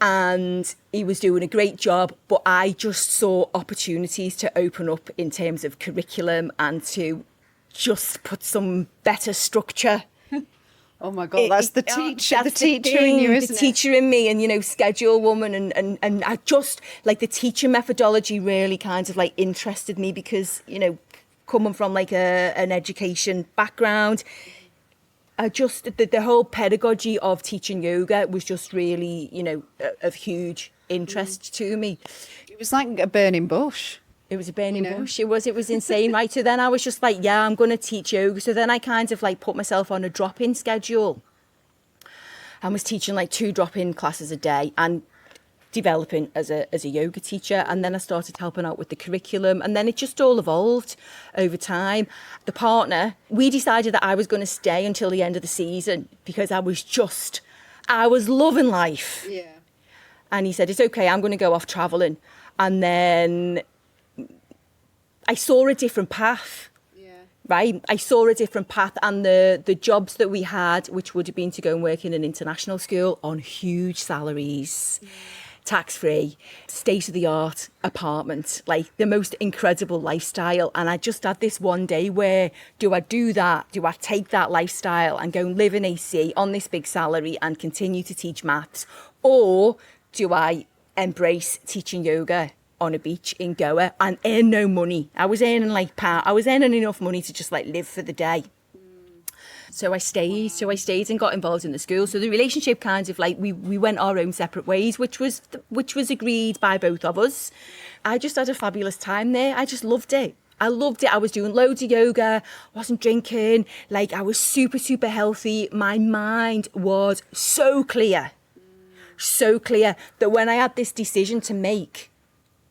And he was doing a great job, but I just saw opportunities to open up in terms of curriculum and to just put some better structure. Oh my God, that's the teacher in you, isn't it? The teacher in me, and, you know, schedule woman. And I just, like, the teaching methodology really kind of, like, interested me because, you know, coming from, like, an education background, just the whole pedagogy of teaching yoga was just really, you know, of huge interest to me. It was like a burning bush. It was a burning bush. It was insane, right? So then I was just like, yeah, I'm going to teach yoga. So then I kind of like put myself on a drop-in schedule. I was teaching like 2 drop-in classes a day and developing as a yoga teacher. And then I started helping out with the curriculum, and then it just all evolved over time. The partner, we decided that I was going to stay until the end of the season because I was loving life. Yeah. And he said, it's okay, I'm going to go off traveling. And then I saw a different path. Right, I saw a different path, and the jobs that we had, which would have been to go and work in an international school on huge salaries, tax-free, state-of-the-art apartment, like the most incredible lifestyle. And I just had this one day where, do I do that? Do I take that lifestyle and go and live in AC on this big salary and continue to teach maths? Or do I embrace teaching yoga on a beach in Goa and earn no money? I was earning enough money to just like live for the day. So I stayed and got involved in the school. So the relationship kind of like, we went our own separate ways, which was agreed by both of us. I just had a fabulous time there. I just loved it. I loved it. I was doing loads of yoga, wasn't drinking, like I was super, super healthy. My mind was so clear that when I had this decision to make,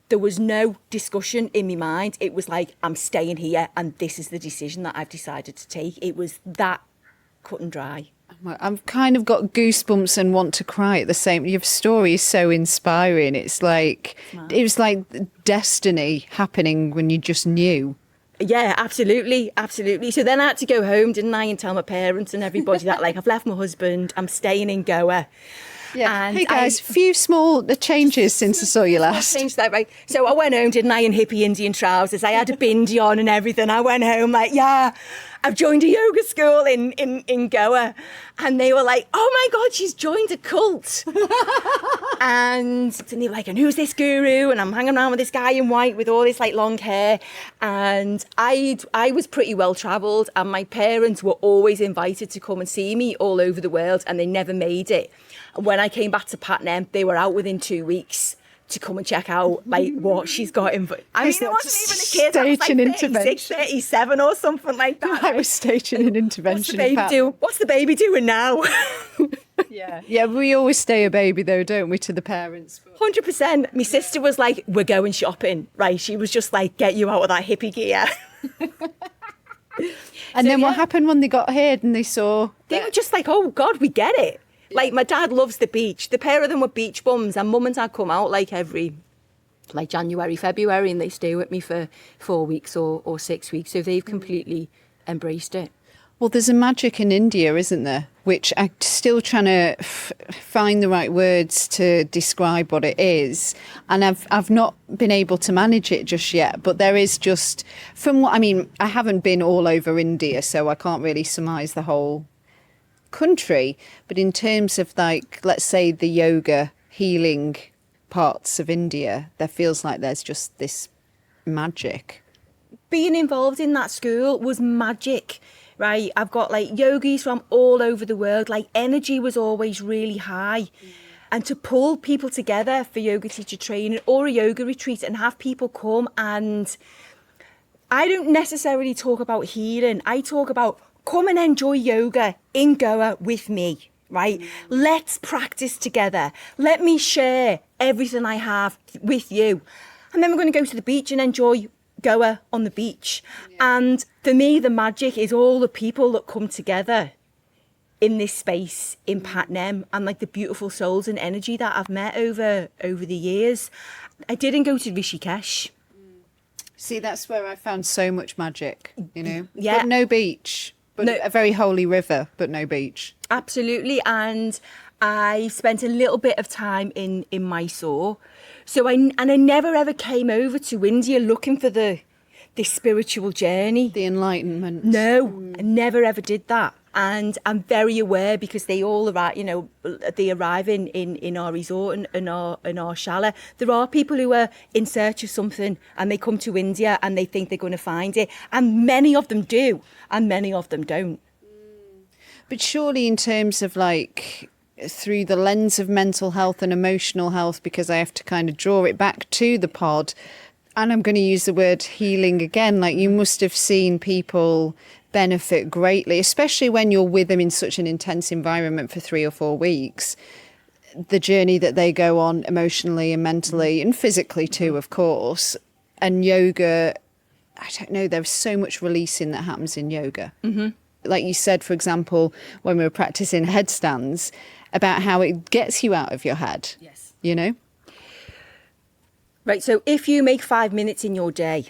there was no discussion in my mind. It was like, I'm staying here and this is the decision that I've decided to take. It was that cut and dry. I've kind of got goosebumps and want to cry at the same. Your story is so inspiring. It's like, it was like destiny happening when you just knew. Yeah, absolutely. So then I had to go home, didn't I, and tell my parents and everybody that like, I've left my husband, I'm staying in Goa. Yeah. And hey guys, few small changes since I saw you last. Changed that, right? So I went home, didn't I, in hippie Indian trousers. I had a bindi on and everything. I went home like, yeah, I've joined a yoga school in Goa. And they were like, oh my God, she's joined a cult. And they were like, and who's this guru? And I'm hanging around with this guy in white with all this like long hair. And I was pretty well travelled, and my parents were always invited to come and see me all over the world, and they never made it. And when I came back to Patna, they were out within 2 weeks to come and check out like what she's got in. I mean, it wasn't even a kid. I was like 36, 37 or something like that. I was staging an intervention. What's the baby doing now? Yeah, we always stay a baby though, don't we, to the parents? 100%. My sister was like, we're going shopping, right? She was just like, get you out of that hippie gear. And then what happened when they got here and they saw? They were just like, oh God, we get it. Like, my dad loves the beach. The pair of them were beach bums, and mum and dad come out like every January, February, and they stay with me for 4 weeks or 6 weeks. So they've completely embraced it. Well, there's a magic in India, isn't there? Which I'm still trying to find the right words to describe what it is. And I've not been able to manage it just yet. But there is just, from what, I mean, I haven't been all over India, so I can't really surmise the whole country. But in terms of like, let's say the yoga healing parts of India, there feels like there's just this magic. Being involved in that school was magic. Right, I've got like yogis from all over the world. Like, energy was always really high. And to pull people together for yoga teacher training or a yoga retreat and have people come, and I don't necessarily talk about healing. I talk about come and enjoy yoga in Goa with me, right? Let's practice together. Let me share everything I have with you. And then we're going to go to the beach and enjoy Goa on the beach. And for me, the magic is all the people that come together in this space in Patna, and like the beautiful souls and energy that I've met over the years. I didn't go to Rishikesh. See, that's where I found so much magic, you know? Yeah. But no beach. But a very holy river, but no beach. Absolutely. And I spent a little bit of time in Mysore. So I never ever came over to India looking for this spiritual journey. The enlightenment. No, I never ever did that. And I'm very aware, because they all arrive, you know, they arrive in our resort and in our shala. There are people who are in search of something, and they come to India and they think they're going to find it. And many of them do, and many of them don't. But surely in terms of like, through the lens of mental health and emotional health, because I have to kind of draw it back to the pod, and I'm going to use the word healing again, like you must have seen people benefit greatly, especially when you're with them in such an intense environment for 3 or 4 weeks. The journey that they go on emotionally and mentally and physically too, of course. And yoga, I don't know, there's so much releasing that happens in yoga. Mm-hmm. Like you said, for example, when we were practicing headstands, about how it gets you out of your head. Yes. You know? Right, so if you make 5 minutes in your day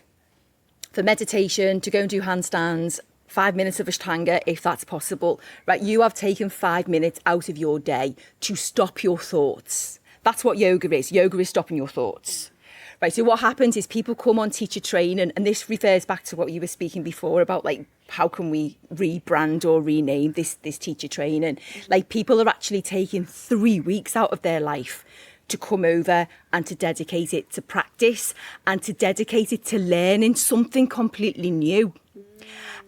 for meditation, to go and do handstands, 5 minutes of Ashtanga, if that's possible, right, you have taken 5 minutes out of your day to stop your thoughts. That's what yoga is. Yoga is stopping your thoughts. Right, so what happens is people come on teacher training, and this refers back to what you were speaking before about, like, how can we rebrand or rename this teacher training? Like, people are actually taking 3 weeks out of their life to come over and to dedicate it to practice and to dedicate it to learning something completely new.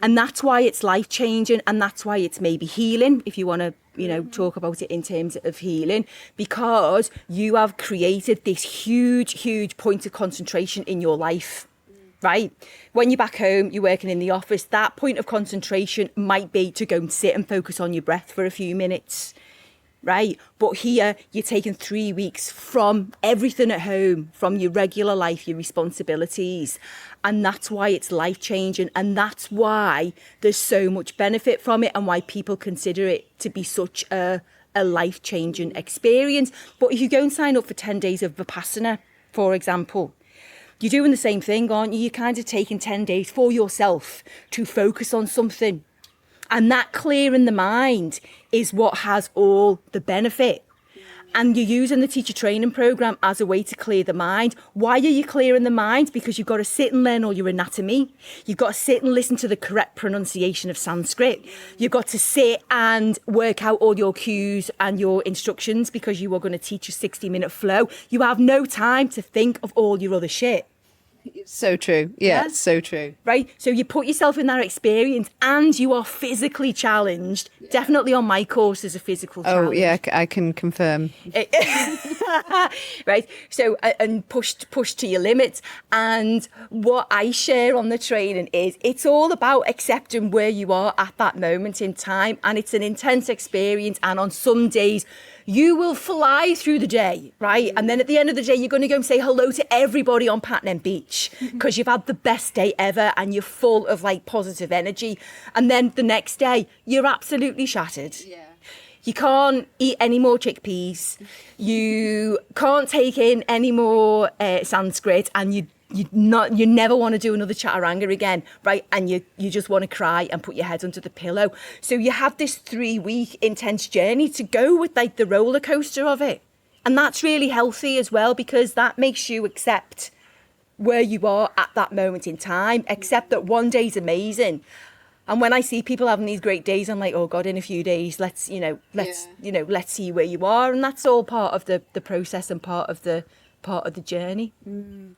And that's why it's life-changing, and that's why it's maybe healing, if you want to, you know, talk about it in terms of healing, because you have created this huge, huge point of concentration in your life, right? When you're back home, you're working in the office, that point of concentration might be to go and sit and focus on your breath for a few minutes, right? But here, you're taking 3 weeks from everything at home, from your regular life, your responsibilities. And that's why it's life-changing. And that's why there's so much benefit from it, and why people consider it to be such a life-changing experience. But if you go and sign up for 10 days of Vipassana, for example, you're doing the same thing, aren't you? You're kind of taking 10 days for yourself to focus on something. And that clearing the mind is what has all the benefit. And you're using the teacher training program as a way to clear the mind. Why are you clearing the mind? Because you've got to sit and learn all your anatomy. You've got to sit and listen to the correct pronunciation of Sanskrit. You've got to sit and work out all your cues and your instructions because you are going to teach a 60-minute flow. You have no time to think of all your other shit. So true. Yeah, so true. Right? So you put yourself in that experience and you are physically challenged. Yeah. Definitely on my course is a physical challenge. Oh, yeah, I can confirm. Right? So, and pushed to your limits. And what I share on the training is it's all about accepting where you are at that moment in time. And it's an intense experience. And on some days, you will fly through the day, right? And then at the end of the day, you're going to go and say hello to everybody on Patnam Beach because you've had the best day ever and you're full of like positive energy. And then the next day, you're absolutely shattered. Yeah. You can't eat any more chickpeas. You can't take in any more Sanskrit, and you never want to do another chaturanga again, right? And you just want to cry and put your head under the pillow. So you have this 3-week intense journey to go with like the roller coaster of it. And that's really healthy as well, because that makes you accept where you are at that moment in time, accept that one day's amazing. And when I see people having these great days, I'm like, oh God, in a few days, let's see where you are. And that's all part of the process and part of the journey.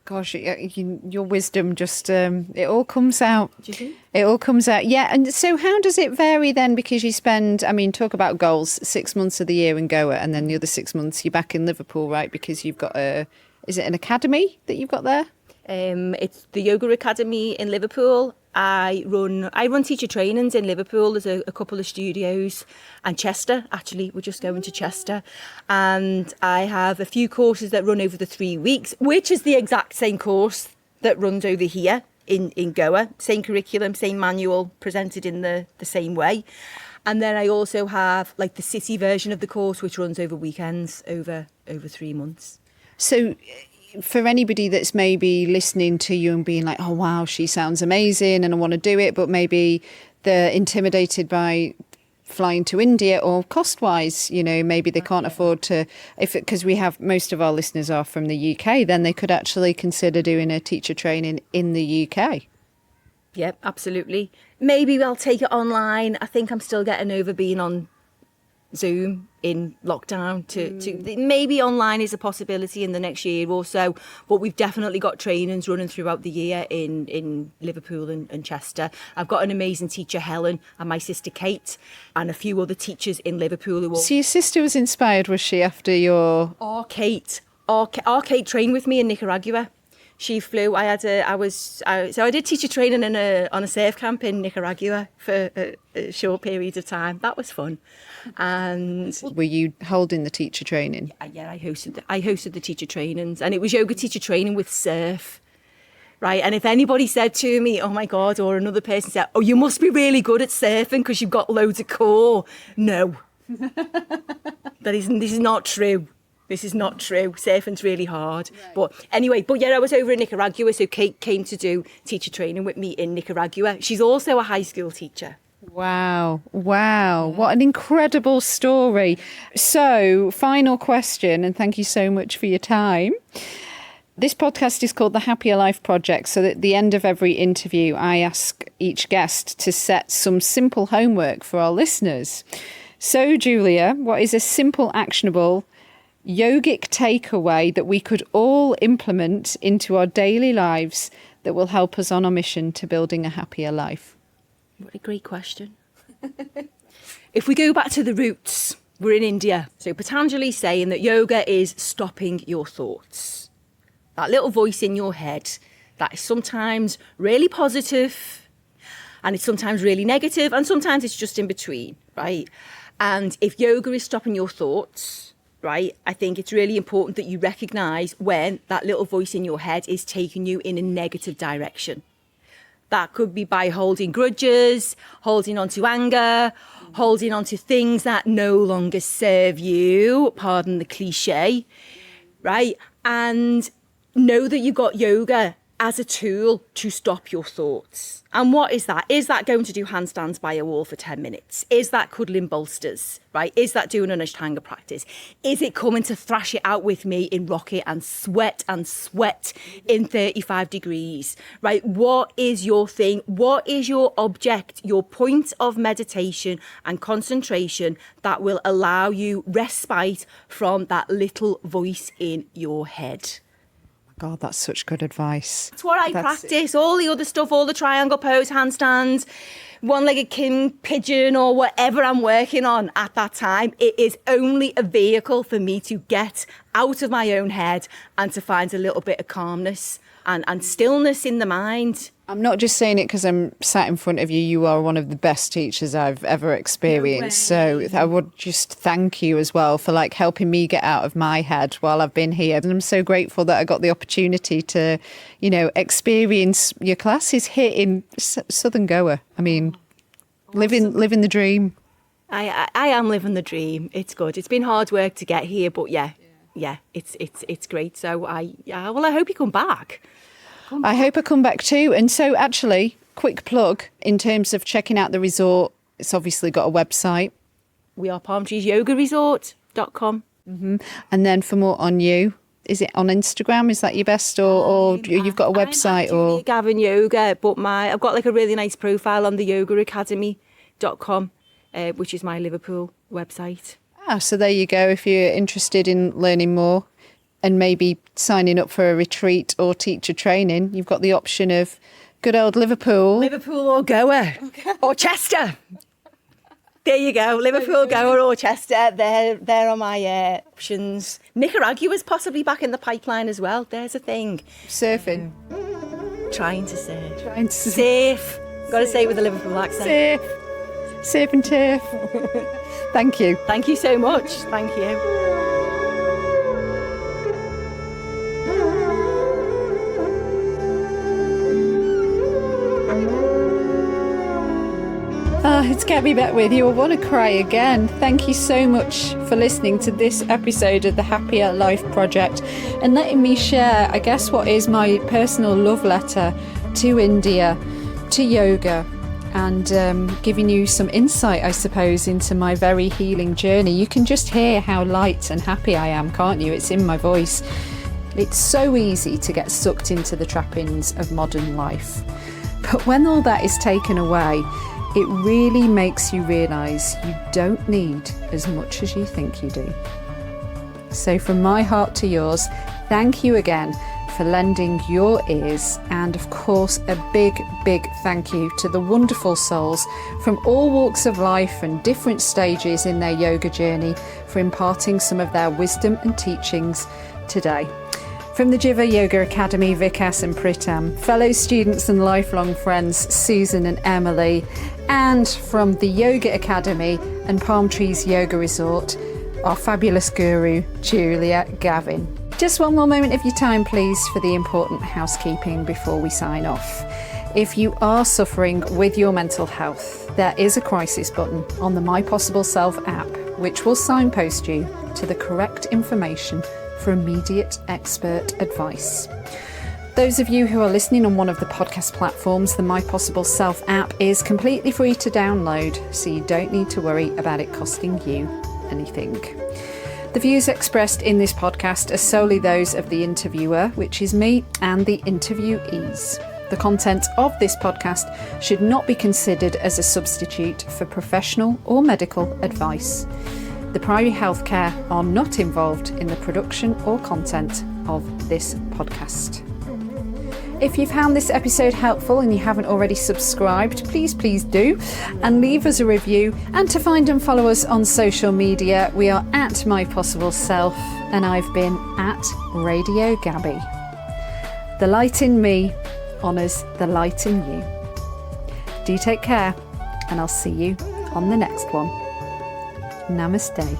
Gosh, your wisdom just, it all comes out. Do you think? It all comes out. Yeah. And so how does it vary then? Because you spend, talk about goals, 6 months of the year in Goa, and then the other 6 months you're back in Liverpool, right? Because you've got is it an academy that you've got there? It's the Yoga Academy in Liverpool. I run teacher trainings in Liverpool. There's a couple of studios, and Chester, actually, we're just going to Chester. And I have a few courses that run over the 3 weeks, which is the exact same course that runs over here in Goa. Same curriculum, same manual, presented in the same way. And then I also have like the city version of the course, which runs over weekends, over 3 months. So for anybody that's maybe listening to you and being like, oh, wow, she sounds amazing and I want to do it, but maybe they're intimidated by flying to India or cost-wise, maybe they can't afford to, because we have most of our listeners are from the UK, then they could actually consider doing a teacher training in the UK. Yep, absolutely. Maybe I'll take it online. I think I'm still getting over being on Zoom in lockdown to maybe online is a possibility in the next year or so, but we've definitely got trainings running throughout the year in Liverpool and Chester. I've got an amazing teacher, Helen, and my sister Kate, and a few other teachers in Liverpool who So your sister was inspired, was she, after your... Our Kate trained with me in Nicaragua. She flew. I did teacher training on a surf camp in Nicaragua for a short period of time. That was fun. And were you holding the teacher training? Yeah, I hosted the teacher trainings, and it was yoga teacher training with surf. Right, and if anybody said to me, "Oh my God," or another person said, "Oh, you must be really good at surfing because you've got loads of core," no, this is not true. This is not true. Surfing's really hard. Right. But anyway, I was over in Nicaragua, so Kate came to do teacher training with me in Nicaragua. She's also a high school teacher. Wow. What an incredible story. So, final question, and thank you so much for your time. This podcast is called The Happier Life Project, so that at the end of every interview, I ask each guest to set some simple homework for our listeners. So, Julia, what is a simple, actionable yogic takeaway that we could all implement into our daily lives that will help us on our mission to building a happier life? What a great question. If we go back to the roots, we're in India. So Patanjali's saying that yoga is stopping your thoughts. That little voice in your head that is sometimes really positive and it's sometimes really negative and sometimes it's just in between, right? And if yoga is stopping your thoughts, right, I think it's really important that you recognise when that little voice in your head is taking you in a negative direction. That could be by holding grudges, holding on to anger, holding on to things that no longer serve you, pardon the cliche, right? And know that you've got yoga as a tool to stop your thoughts. And what is that? Is that going to do handstands by a wall for 10 minutes? Is that cuddling bolsters, right? Is that doing an Ashtanga practice? Is it coming to thrash it out with me in rocket and sweat in 35 degrees, right? What is your thing? What is your object, your point of meditation and concentration that will allow you respite from that little voice in your head? God, that's such good advice. That's what I practice. All the other stuff, all the triangle pose, handstands, one-legged king, pigeon, or whatever I'm working on at that time, it is only a vehicle for me to get out of my own head and to find a little bit of calmness and stillness in the mind. I'm not just saying it because I'm sat in front of you. You are one of the best teachers I've ever experienced. So I would just thank you as well for like helping me get out of my head while I've been here. And I'm so grateful that I got the opportunity to, you know, experience your classes here in Southern Goa. I mean, living the dream. I am living the dream. It's good. It's been hard work to get here, but yeah, it's great. So I hope you come back. I hope I come back too. And so actually, quick plug in terms of checking out the resort. It's obviously got a website. We are palmtreesyogaresort.com. And then for more on you, is it on Instagram? Is that your best, or you've got a website? Julia Gavin Yoga, but I've got like a really nice profile on the yogaacademy.com, which is my Liverpool website. So there you go. If you're interested in learning more and maybe signing up for a retreat or teacher training, you've got the option of good old Liverpool. Liverpool or Goa or Chester. There you go. Liverpool, Goa or Chester. There are my options. Nicaragua's possibly back in the pipeline as well. There's a thing. Surfing. Trying to surf. Safe. Got to say it with a Liverpool accent. Safe and turf. Thank you. Thank you so much. Thank you. It's Gabby back with you. I want to cry again. Thank you so much for listening to this episode of the Happier Life Project and letting me share, I guess, what is my personal love letter to India, to yoga, and giving you some insight, I suppose, into my very healing journey. You can just hear how light and happy I am, can't you? It's in my voice. It's so easy to get sucked into the trappings of modern life. But when all that is taken away, it really makes you realise you don't need as much as you think you do. So from my heart to yours, thank you again for lending your ears, and of course a big thank you to the wonderful souls from all walks of life and different stages in their yoga journey for imparting some of their wisdom and teachings today. From the Jiva Yoga Academy, Vikas and Pritam, fellow students and lifelong friends Susan and Emily, and from the Yoga Academy and Palm Trees Yoga Resort, our fabulous guru, Julia Gavin. Just one more moment of your time, please, for the important housekeeping before we sign off. If you are suffering with your mental health, there is a crisis button on the My Possible Self app, which will signpost you to the correct information for immediate expert advice. Those of you who are listening on one of the podcast platforms, the My Possible Self app is completely free to download, so you don't need to worry about it costing you anything. The views expressed in this podcast are solely those of the interviewer, which is me, and the interviewees. The content of this podcast should not be considered as a substitute for professional or medical advice. The primary healthcare are not involved in the production or content of this podcast. If you've found this episode helpful and you haven't already subscribed, please do, and leave us a review. And to find and follow us on social media, we are at My Possible Self, and I've been at Radio Gabby. The light in me honours the light in you. Do take care, and I'll see you on the next one. Namaste.